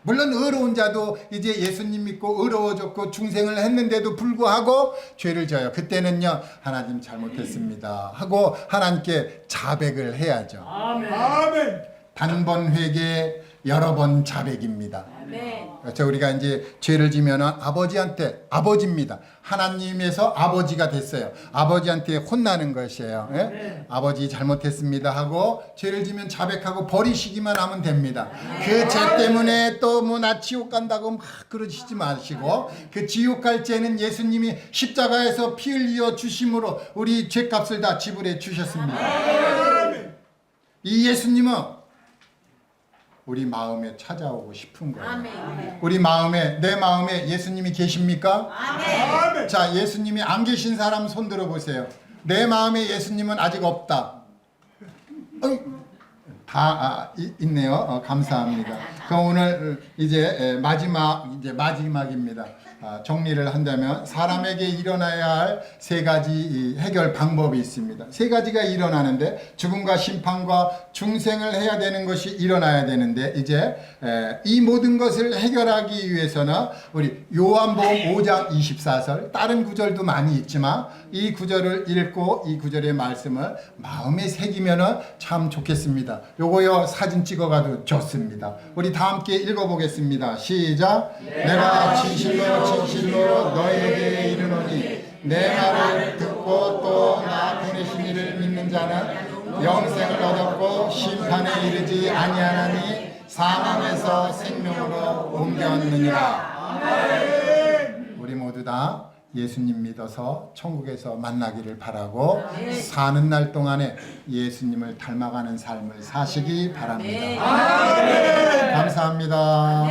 물론 의로운 자도 이제 예수님 믿고 의로워졌고 중생을 했는데도 불구하고 죄를 져요. 그때는요 하나님 잘못했습니다 하고 하나님께 자백을 해야죠. 아멘. 단번 회개 여러 번 자백입니다. 그렇죠. 우리가 이제 죄를 지면 아버지입니다. 하나님에서 아버지가 됐어요. 아버지한테 혼나는 것이에요. 예? 아버지 잘못했습니다 하고 죄를 지면 자백하고 버리시기만 하면 됩니다. 그 죄 때문에 또 뭐 나 지옥 간다고 막 그러시지 마시고 그 지옥 갈 죄는 예수님이 십자가에서 피 흘려 주심으로 우리 죄값을 다 지불해 주셨습니다. 이 예수님은 우리 마음에 찾아오고 싶은 거예요. 우리 마음에 내 마음에 예수님이 계십니까? 아멘. 자, 예수님이 안 계신 사람 손 들어 보세요. 내 마음에 예수님은 아직 없다. 다 있네요. 감사합니다. 그럼 오늘 이제 마지막입니다. 정리를 한다면 사람에게 일어나야 할 세 가지 해결 방법이 있습니다. 세 가지가 일어나는데 죽음과 심판과 중생을 해야 되는 것이 일어나야 되는데 이제 이 모든 것을 해결하기 위해서는 우리 요한복음 5장 24절 다른 구절도 많이 있지만 이 구절을 읽고 이 구절의 말씀을 마음에 새기면 참 좋겠습니다. 요거요 사진 찍어가도 좋습니다. 우리 다 함께 읽어보겠습니다. 시작. 내가 진실로 너희에게 이르노니 내 말을 듣고 또 나 보내신 이를 믿는 자는 영생을 얻었고 심판에 이르지 아니하나니 사망에서 생명으로 옮겼느니라. 우리 모두 다 예수님 믿어서 천국에서 만나기를 바라고 사는 날 동안에 예수님을 닮아가는 삶을 사시기 바랍니다. 감사합니다.